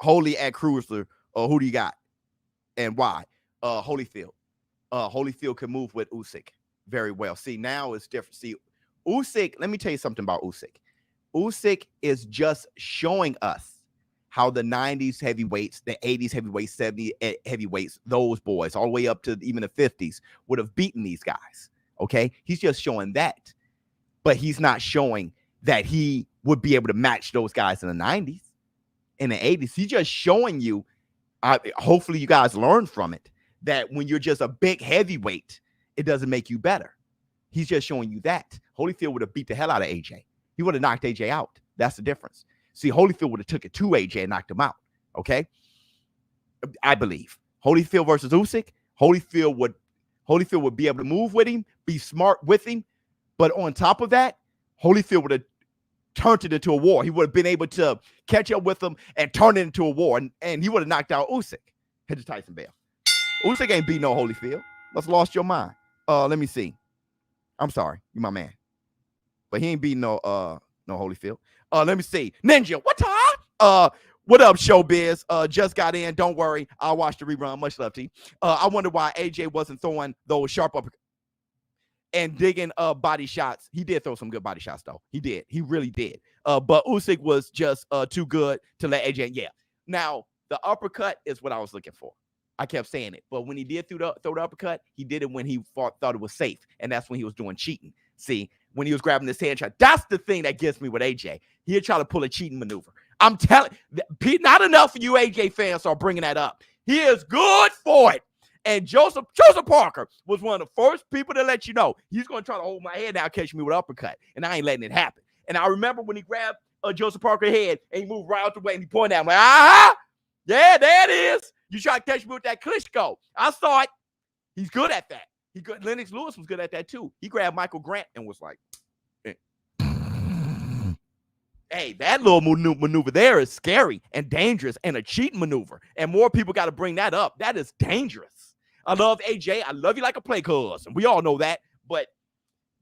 Holy at Cruiser. Who do you got and why? Holyfield. Holyfield can move with Usyk very well. See, now it's different. See, Usyk, let me tell you something about Usyk. Usyk is just showing us how the 90s heavyweights, the 80s heavyweights, 70s heavyweights, those boys, all the way up to even the 50s, would have beaten these guys. Okay? He's just showing that. But he's not showing that he would be able to match those guys in the 90s, in the 80s. He's just showing you, hopefully you guys learn from it, that when you're just a big heavyweight, it doesn't make you better. He's just showing you that. Holyfield would have beat the hell out of AJ. He would have knocked AJ out. That's the difference. See, Holyfield would have took it to AJ and knocked him out. Okay? I believe. Holyfield versus Usyk, Holyfield would be able to move with him, be smart with him. But on top of that, Holyfield would have turned it into a war. He would have been able to catch up with him and turn it into a war. And he would have knocked out Usyk. Hit the Tyson Bell. Usyk ain't beat no Holyfield. Let's lost your mind. Let me see. I'm sorry. You my man. But he ain't beating no Holyfield. Let me see. Ninja, what time? What up, ShowBizz? Just got in. Don't worry. I'll watch the rerun. Much love to you. I wonder why AJ wasn't throwing those sharp up and digging body shots. He did throw some good body shots, though. He did. He really did. But Usyk was just too good to let AJ. Yeah. Now, the uppercut is what I was looking for. I kept saying it. But when he did throw the uppercut, he did it when he thought it was safe. And that's when he was doing cheating. See, when he was grabbing this hand shot. That's the thing that gets me with AJ. He'll try to pull a cheating maneuver. I'm telling you, not enough of you AJ fans are bringing that up. He is good for it. And Joseph Parker was one of the first people to let you know he's going to try to hold my head down, catch me with an uppercut. And I ain't letting it happen. And I remember when he grabbed Joseph Parker's head and he moved right out the way and he pointed at him like, yeah, there it is. You try to catch me with that Klitschko. I saw it. He's good at that. Lennox Lewis was good at that too. He grabbed Michael Grant and was like, hey, that little maneuver there is scary and dangerous and a cheating maneuver. And more people got to bring that up. That is dangerous. I love AJ. I love you like a play cousin. We all know that. But,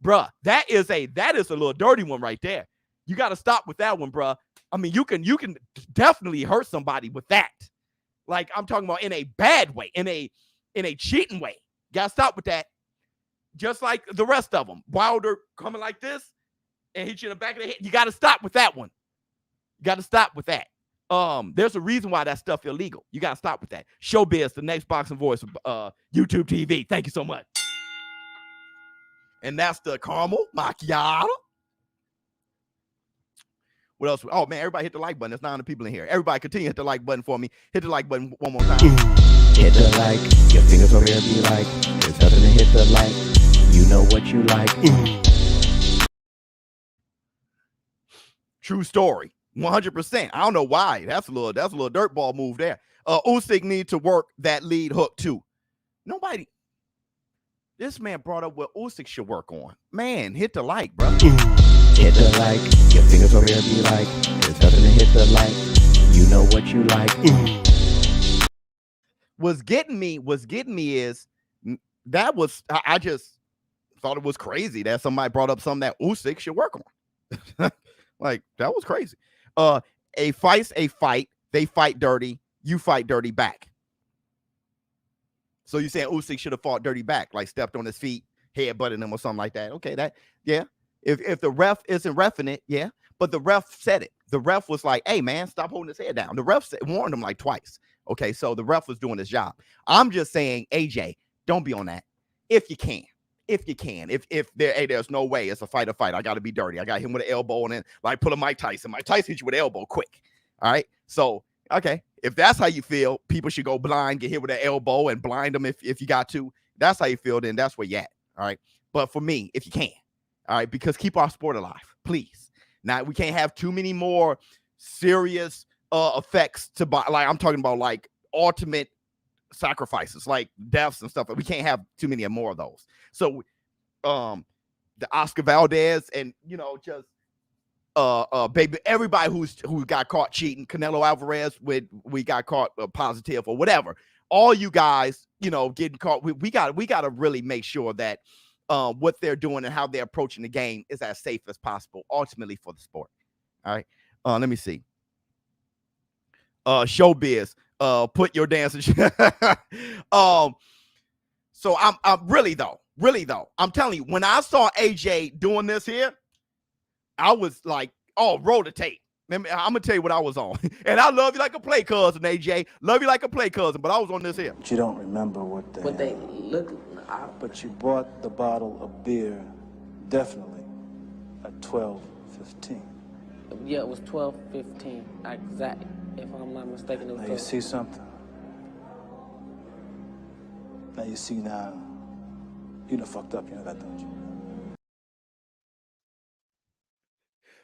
bruh, that is a little dirty one right there. You got to stop with that one, bruh. I mean, you can definitely hurt somebody with that. Like, I'm talking about in a bad way, in a cheating way. Got to stop with that. Just like the rest of them. Wilder coming like this and hit you in the back of the head. You got to stop with that one. You got to stop with that. There's a reason why that stuff illegal. You got to stop with that. ShowBizz, the next boxing voice of YouTube TV. Thank you so much. And that's the caramel macchiato. What else? Oh, man, everybody hit the like button. There's 900 people in here. Everybody continue to hit the like button for me. Hit the like button one more time. Hit the like. Your fingers over here be like, there's nothing to hit the like. You know what you like. True story. 100%. I don't know why. That's a little dirtball move there. Usyk need to work that lead hook too. Nobody. This man brought up what Usyk should work on. Man, hit the like, bro. Hit the like. Your fingers over here be like, there's nothing to hit the like. You know what you like. What's getting me is that was I just thought it was crazy that somebody brought up something that Usyk should work on. Like, that was crazy. A fight's a fight. They fight dirty. You fight dirty back. So you saying Usyk should have fought dirty back, like stepped on his feet, headbutted him or something like that. Okay, that, yeah. If the ref isn't reffing it, yeah. But the ref said it. The ref was like, hey, man, stop holding his head down. The ref warned him like twice. Okay, so the ref was doing his job. I'm just saying, AJ, don't be on that. If you can. If you can. If there's no way it's a fight. I got to be dirty. I got him with an elbow and then like pull a Mike Tyson. Mike Tyson hit you with an elbow quick. All right. So, okay. If that's how you feel, people should go blind, get hit with an elbow and blind them if you got to. That's how you feel, then that's where you at. All right. But for me, if you can, all right, because keep our sport alive, please. Now, we can't have too many more serious effects to buy. Like, I'm talking about like ultimate sacrifices, like deaths and stuff. We can't have too many more of those. So, the Oscar Valdez and, you know, just baby, everybody who got caught cheating, Canelo Alvarez, we got caught positive or whatever. All you guys, you know, getting caught. We got to really make sure that what they're doing and how they're approaching the game is as safe as possible, ultimately for the sport. All right. Let me see. ShowBizz, put your dancing. So I'm really though, I'm telling you, when I saw AJ doing this here, I was like, oh, roll the tape. I'm gonna tell you what I was on. And I love you like a play cousin, AJ. Love you like a play cousin, but I was on this here. But you don't remember what they look. But you bought the bottle of beer, definitely, at 12:15. Yeah, it was 12:15. Exactly. If I'm not mistaken, it was. Now you see something. Now you see now. You done fucked up. You know that, don't you?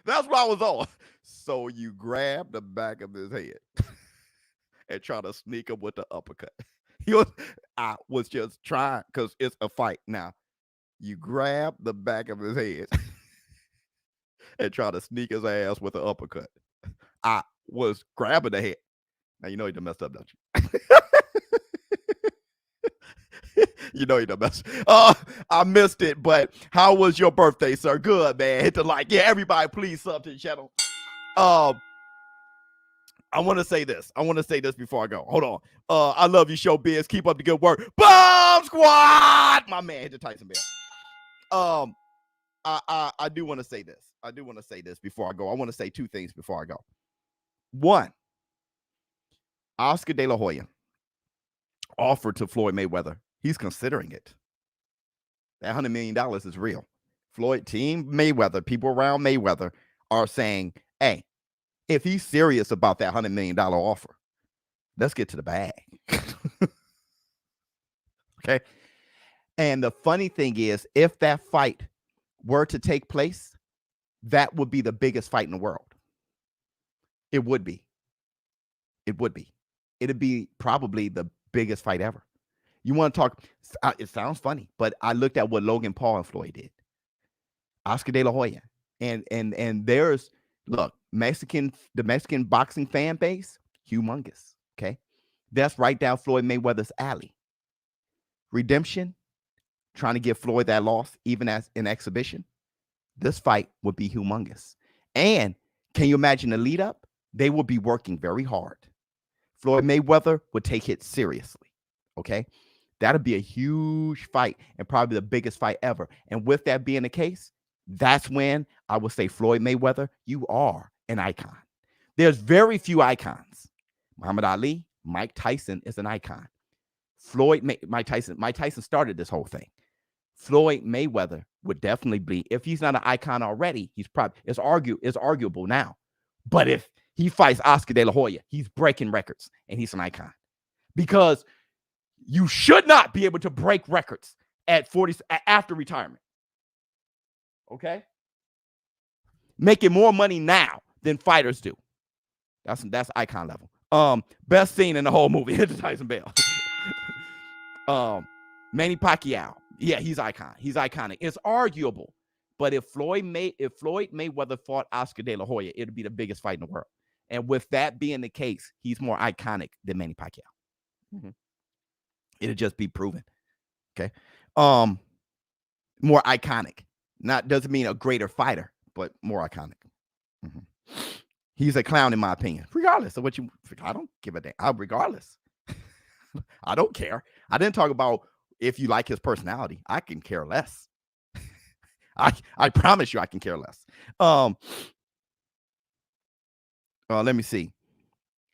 That's what I was on. So you grab the back of his head and try to sneak him with the uppercut. I was just trying, because it's a fight. Now, you grab the back of his head and try to sneak his ass with the uppercut. I was grabbing the head. Now, you know you done messed up, don't you? You know you done messed up. I missed it, but how was your birthday, sir? Good, man. Hit the like. Yeah, everybody, please sub to the channel. I want to say this. Before I go. Hold on. I love you, ShowBizz. Keep up the good work. Bomb Squad! My man hit the Tyson bell. I do want to say this. Before I go. I want to say two things before I go. One, Oscar De La Hoya offered to Floyd Mayweather. He's considering it. That $100 million is real. Floyd, team Mayweather, people around Mayweather are saying, hey, if he's serious about that $100 million offer, let's get to the bag. Okay. And the funny thing is, if that fight were to take place, that would be the biggest fight in the world. It would be. It'd be probably the biggest fight ever. You want to talk, it sounds funny, but I looked at what Logan Paul and Floyd did. Oscar De La Hoya. And there's, look, the Mexican boxing fan base, humongous. Okay. That's right down Floyd Mayweather's alley. Redemption, trying to give Floyd that loss, even as an exhibition. This fight would be humongous. And can you imagine the lead up? They would be working very hard. Floyd Mayweather would take it seriously. Okay. That'd be a huge fight and probably the biggest fight ever. And with that being the case, that's when I would say, Floyd Mayweather, you are an icon. There's very few icons. Muhammad Ali, Mike Tyson is an icon. Mike Tyson started this whole thing. Floyd Mayweather would definitely be, if he's not an icon already, he's probably, it's arguable now. But if he fights Oscar De La Hoya, he's breaking records and he's an icon. Because you should not be able to break records at 40 after retirement. Okay? Making more money now than fighters do. That's icon level. Best scene in the whole movie, hit the Tyson bell. Manny Pacquiao. Yeah, he's icon. He's iconic. It's arguable. But if Floyd Mayweather fought Oscar De La Hoya, it'd be the biggest fight in the world. And with that being the case, he's more iconic than Manny Pacquiao. Mm-hmm. It'll just be proven. Okay. More iconic. Doesn't mean a greater fighter, but more iconic. He's a clown, in my opinion. Regardless of what you, I don't give a damn. Regardless, I don't care. I didn't talk about if you like his personality. I can care less. I promise you, I can care less. Let me see.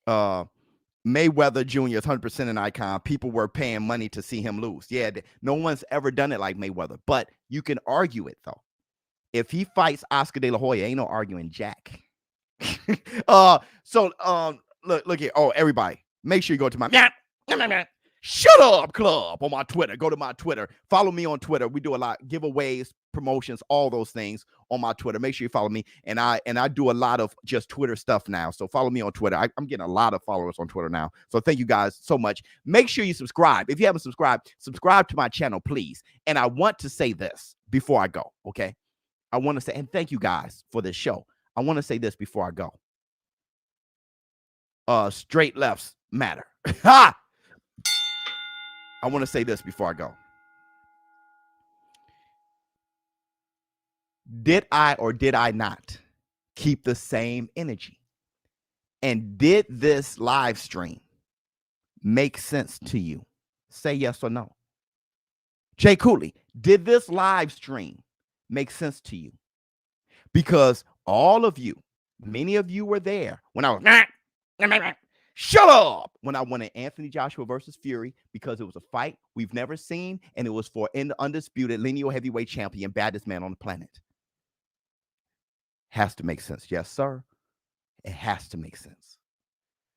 Mayweather Jr. is 100% an icon. People were paying money to see him lose. Yeah, no one's ever done it like Mayweather, but you can argue it though. If he fights Oscar De La Hoya, ain't no arguing Jack. Look here. Oh, everybody, make sure you go to my Shut Up Club on my Twitter. Go to my Twitter. Follow me on Twitter. We do a lot giveaways, promotions, all those things on my Twitter. Make sure you follow me. And I do a lot of just Twitter stuff now. So follow me on Twitter. I'm getting a lot of followers on Twitter now. So thank you guys so much. Make sure you subscribe. If you haven't subscribed, subscribe to my channel, please. And I want to say this before I go, okay? I want to say, and thank you guys for this show. I want to say this before I go. Straight lefts matter. Ha! I want to say this before I go. Did I or did I not keep the same energy? And did this live stream make sense to you? Say yes or no. Jay Cooley, did this live stream make sense to you? Because all of you, many of you were there when I was shut up when I wanted Anthony Joshua versus Fury, because it was a fight we've never seen, and it was for an undisputed lineal heavyweight champion, baddest man on the planet. Has to make sense. Yes, sir. It has to make sense.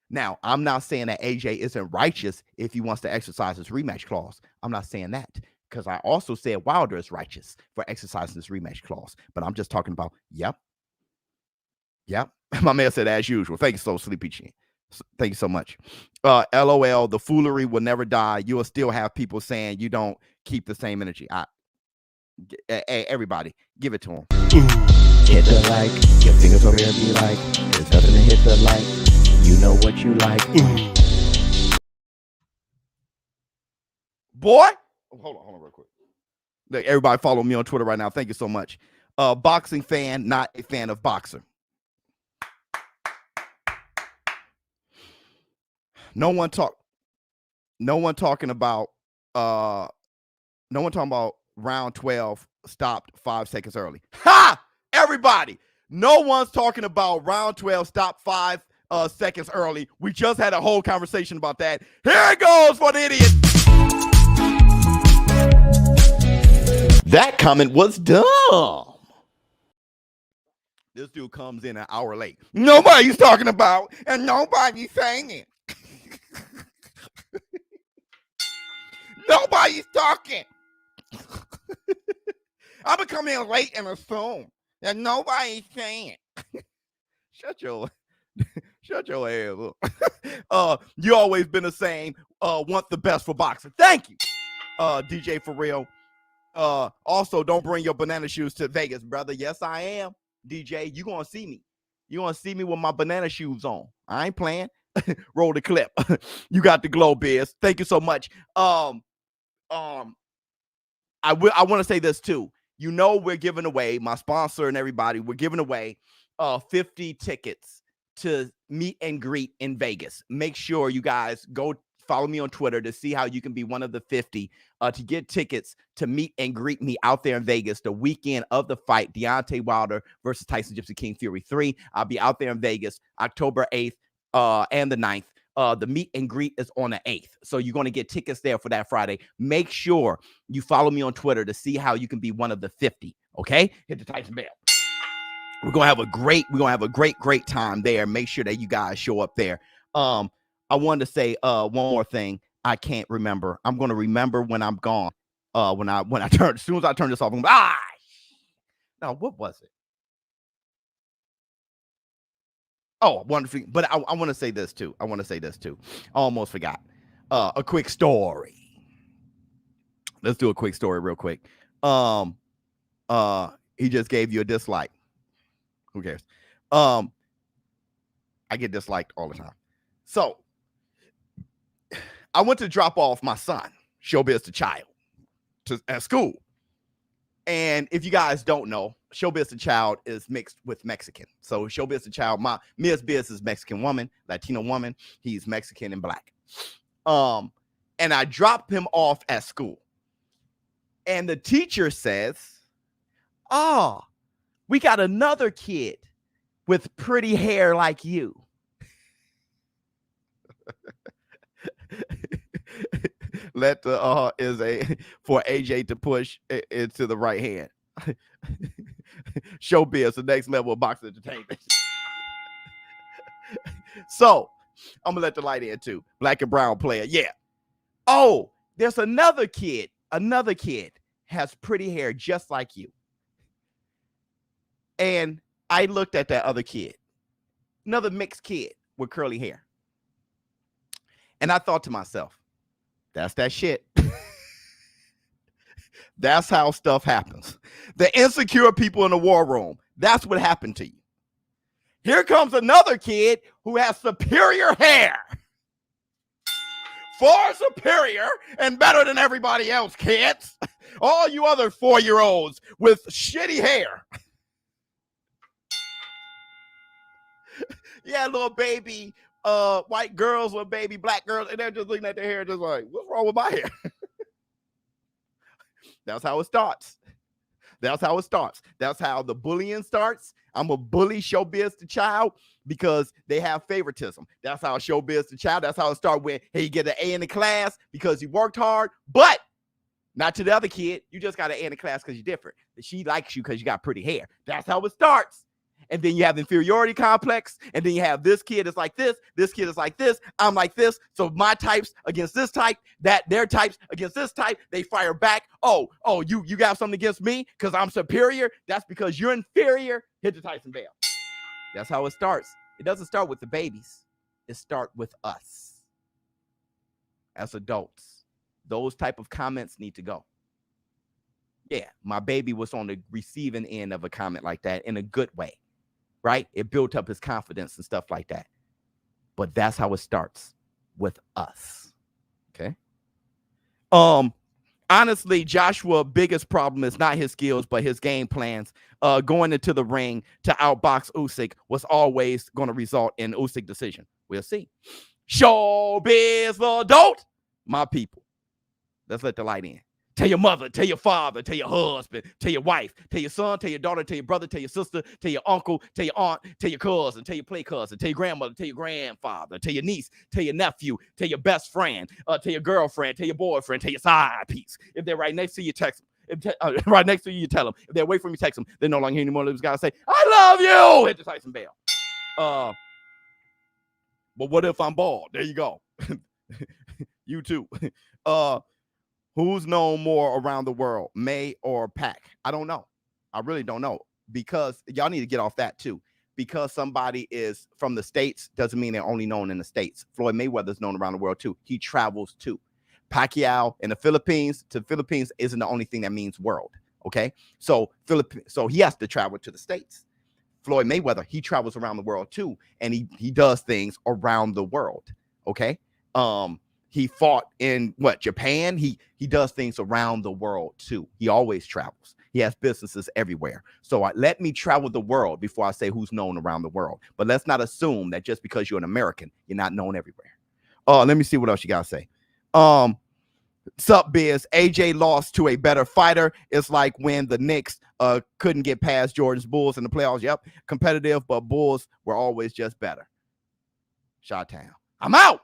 Now, I'm not saying that AJ isn't righteous if he wants to exercise his rematch clause. I'm not saying that, because I also said Wilder is righteous for exercising his rematch clause. But I'm just talking about, yep. My man said, as usual. Thank you so, Sleepy Chin. Thank you so much. LOL, the foolery will never die. You will still have people saying you don't keep the same energy. Everybody, give it to him. Hit the like, your fingers over here be like, there's nothing to hit the like, you know what you like. Boy, hold on real quick. Look, everybody follow me on Twitter right now. Thank you so much. Boxing fan, not a fan of boxer. No one talking about round 12 stopped 5 seconds early. Ha! Everybody, no one's talking about round 12 stopped 5 seconds early. We just had a whole conversation about that. Here it goes for the idiot. That comment was dumb. This dude comes in an hour late. Nobody's talking about, and nobody's saying it. Nobody's talking. I'm gonna come in late and assume that nobody's saying it. Shut your ass up. You always been the same. Want the best for boxing. Thank you, DJ for real. Also, don't bring your banana shoes to Vegas, brother. Yes, I am, DJ. You gonna see me. You gonna see me with my banana shoes on. I ain't playing. Roll the clip. You got the glow, Biz. Thank you so much. I want to say this too. You know, we're giving away, my sponsor and everybody, we're giving away 50 tickets to meet and greet in Vegas. Make sure you guys go follow me on Twitter to see how you can be one of the 50 to get tickets to meet and greet me out there in Vegas the weekend of the fight, Deontay Wilder versus Tyson Gypsy King Fury 3. I'll be out there in Vegas October 8th and the 9th. The meet and greet is on the 8th. So you're going to get tickets there for that Friday. Make sure you follow me on Twitter to see how you can be one of the 50. Okay? Hit the Tyson bell. We're going to have a great time there. Make sure that you guys show up there. I wanted to say one more thing. I can't remember. I'm going to remember when I'm gone. When I turn, as soon as I turn this off, I'm now what was it? Oh, wonderful. But I want to say this too. I almost forgot. A quick story. Let's do a quick story real quick. He just gave you a dislike. Who cares? I get disliked all the time. So I went to drop off my son, ShowBizz the child, at school. And if you guys don't know, ShowBizz the Child is mixed with Mexican. So ShowBizz the Child, Miss Biz is Mexican woman, Latino woman. He's Mexican and black. And I dropped him off at school. And the teacher says, "Oh, we got another kid with pretty hair like you." Let the is a for AJ to push into the right hand. ShowBizz, the next level of boxing entertainment. So I'm gonna let the light in too. Black and brown player, yeah. Oh, there's another kid. Another kid has pretty hair just like you. And I looked at that other kid, another mixed kid with curly hair. And I thought to myself, that's that shit. That's how stuff happens. The insecure people in the war room, that's what happened to you. Here comes another kid who has superior hair. Far superior and better than everybody else, kids. All you other 4-year-olds with shitty hair. Yeah, little baby white girls with baby black girls, and they're just looking at their hair just like, what's wrong with my hair? That's how it starts. That's how it starts. That's how the bullying starts. I'm a bully ShowBizz the Child because they have favoritism. That's how ShowBizz the Child. That's how it starts when, hey, you get an A in the class because you worked hard, but not to the other kid. You just got an A in the class because you're different. She likes you because you got pretty hair. That's how it starts. And then you have the inferiority complex. And then you have this kid is like this kid is like this, I'm like this. So my types against this type, that their types against this type, they fire back. Oh, you got something against me because I'm superior. That's because you're inferior. Hit the Tyson Bell. That's how it starts. It doesn't start with the babies. It starts with us as adults. Those type of comments need to go. Yeah, my baby was on the receiving end of a comment like that in a good way. Right? It built up his confidence and stuff like that. But that's how it starts with us. Okay. Honestly, Joshua's biggest problem is not his skills, but his game plans. Going into the ring to outbox Usyk was always going to result in Usyk decision. We'll see. ShowBizz the adult, my people. Let's let the light in. Tell your mother, tell your father, tell your husband, tell your wife, tell your son, tell your daughter, tell your brother, tell your sister, tell your uncle, tell your aunt, tell your cousin, tell your play cousin, tell your grandmother, tell your grandfather, tell your niece, tell your nephew, tell your best friend, tell your girlfriend, tell your boyfriend, tell your side piece. If they're right next to you, text them. Right next to you, you tell them. If they're away from you, text them. They're no longer here anymore. They just gotta say, "I love you." Hit the Tyson Bell. But what if I'm bald? There you go. You too. Who's known more around the world, May or Pac? I don't know. I really don't know, because y'all need to get off that too. Because somebody is from the States doesn't mean they're only known in the States. Floyd Mayweather's known around the world too. He travels too. Pacquiao in the Philippines, to the Philippines isn't the only thing that means world. Okay, so he has to travel to the States. Floyd Mayweather, he travels around the world too, and he does things around the world. Okay, he fought in Japan. He does things around the world too. He always travels. He has businesses everywhere. So let me travel the world before I say who's known around the world. But let's not assume that just because you're an American, you're not known everywhere. Let me see what else you gotta say. Sup Biz, AJ lost to a better fighter. It's like when the Knicks couldn't get past Jordan's Bulls in the playoffs. Yep, competitive, but Bulls were always just better. Chi-Town. I'm out.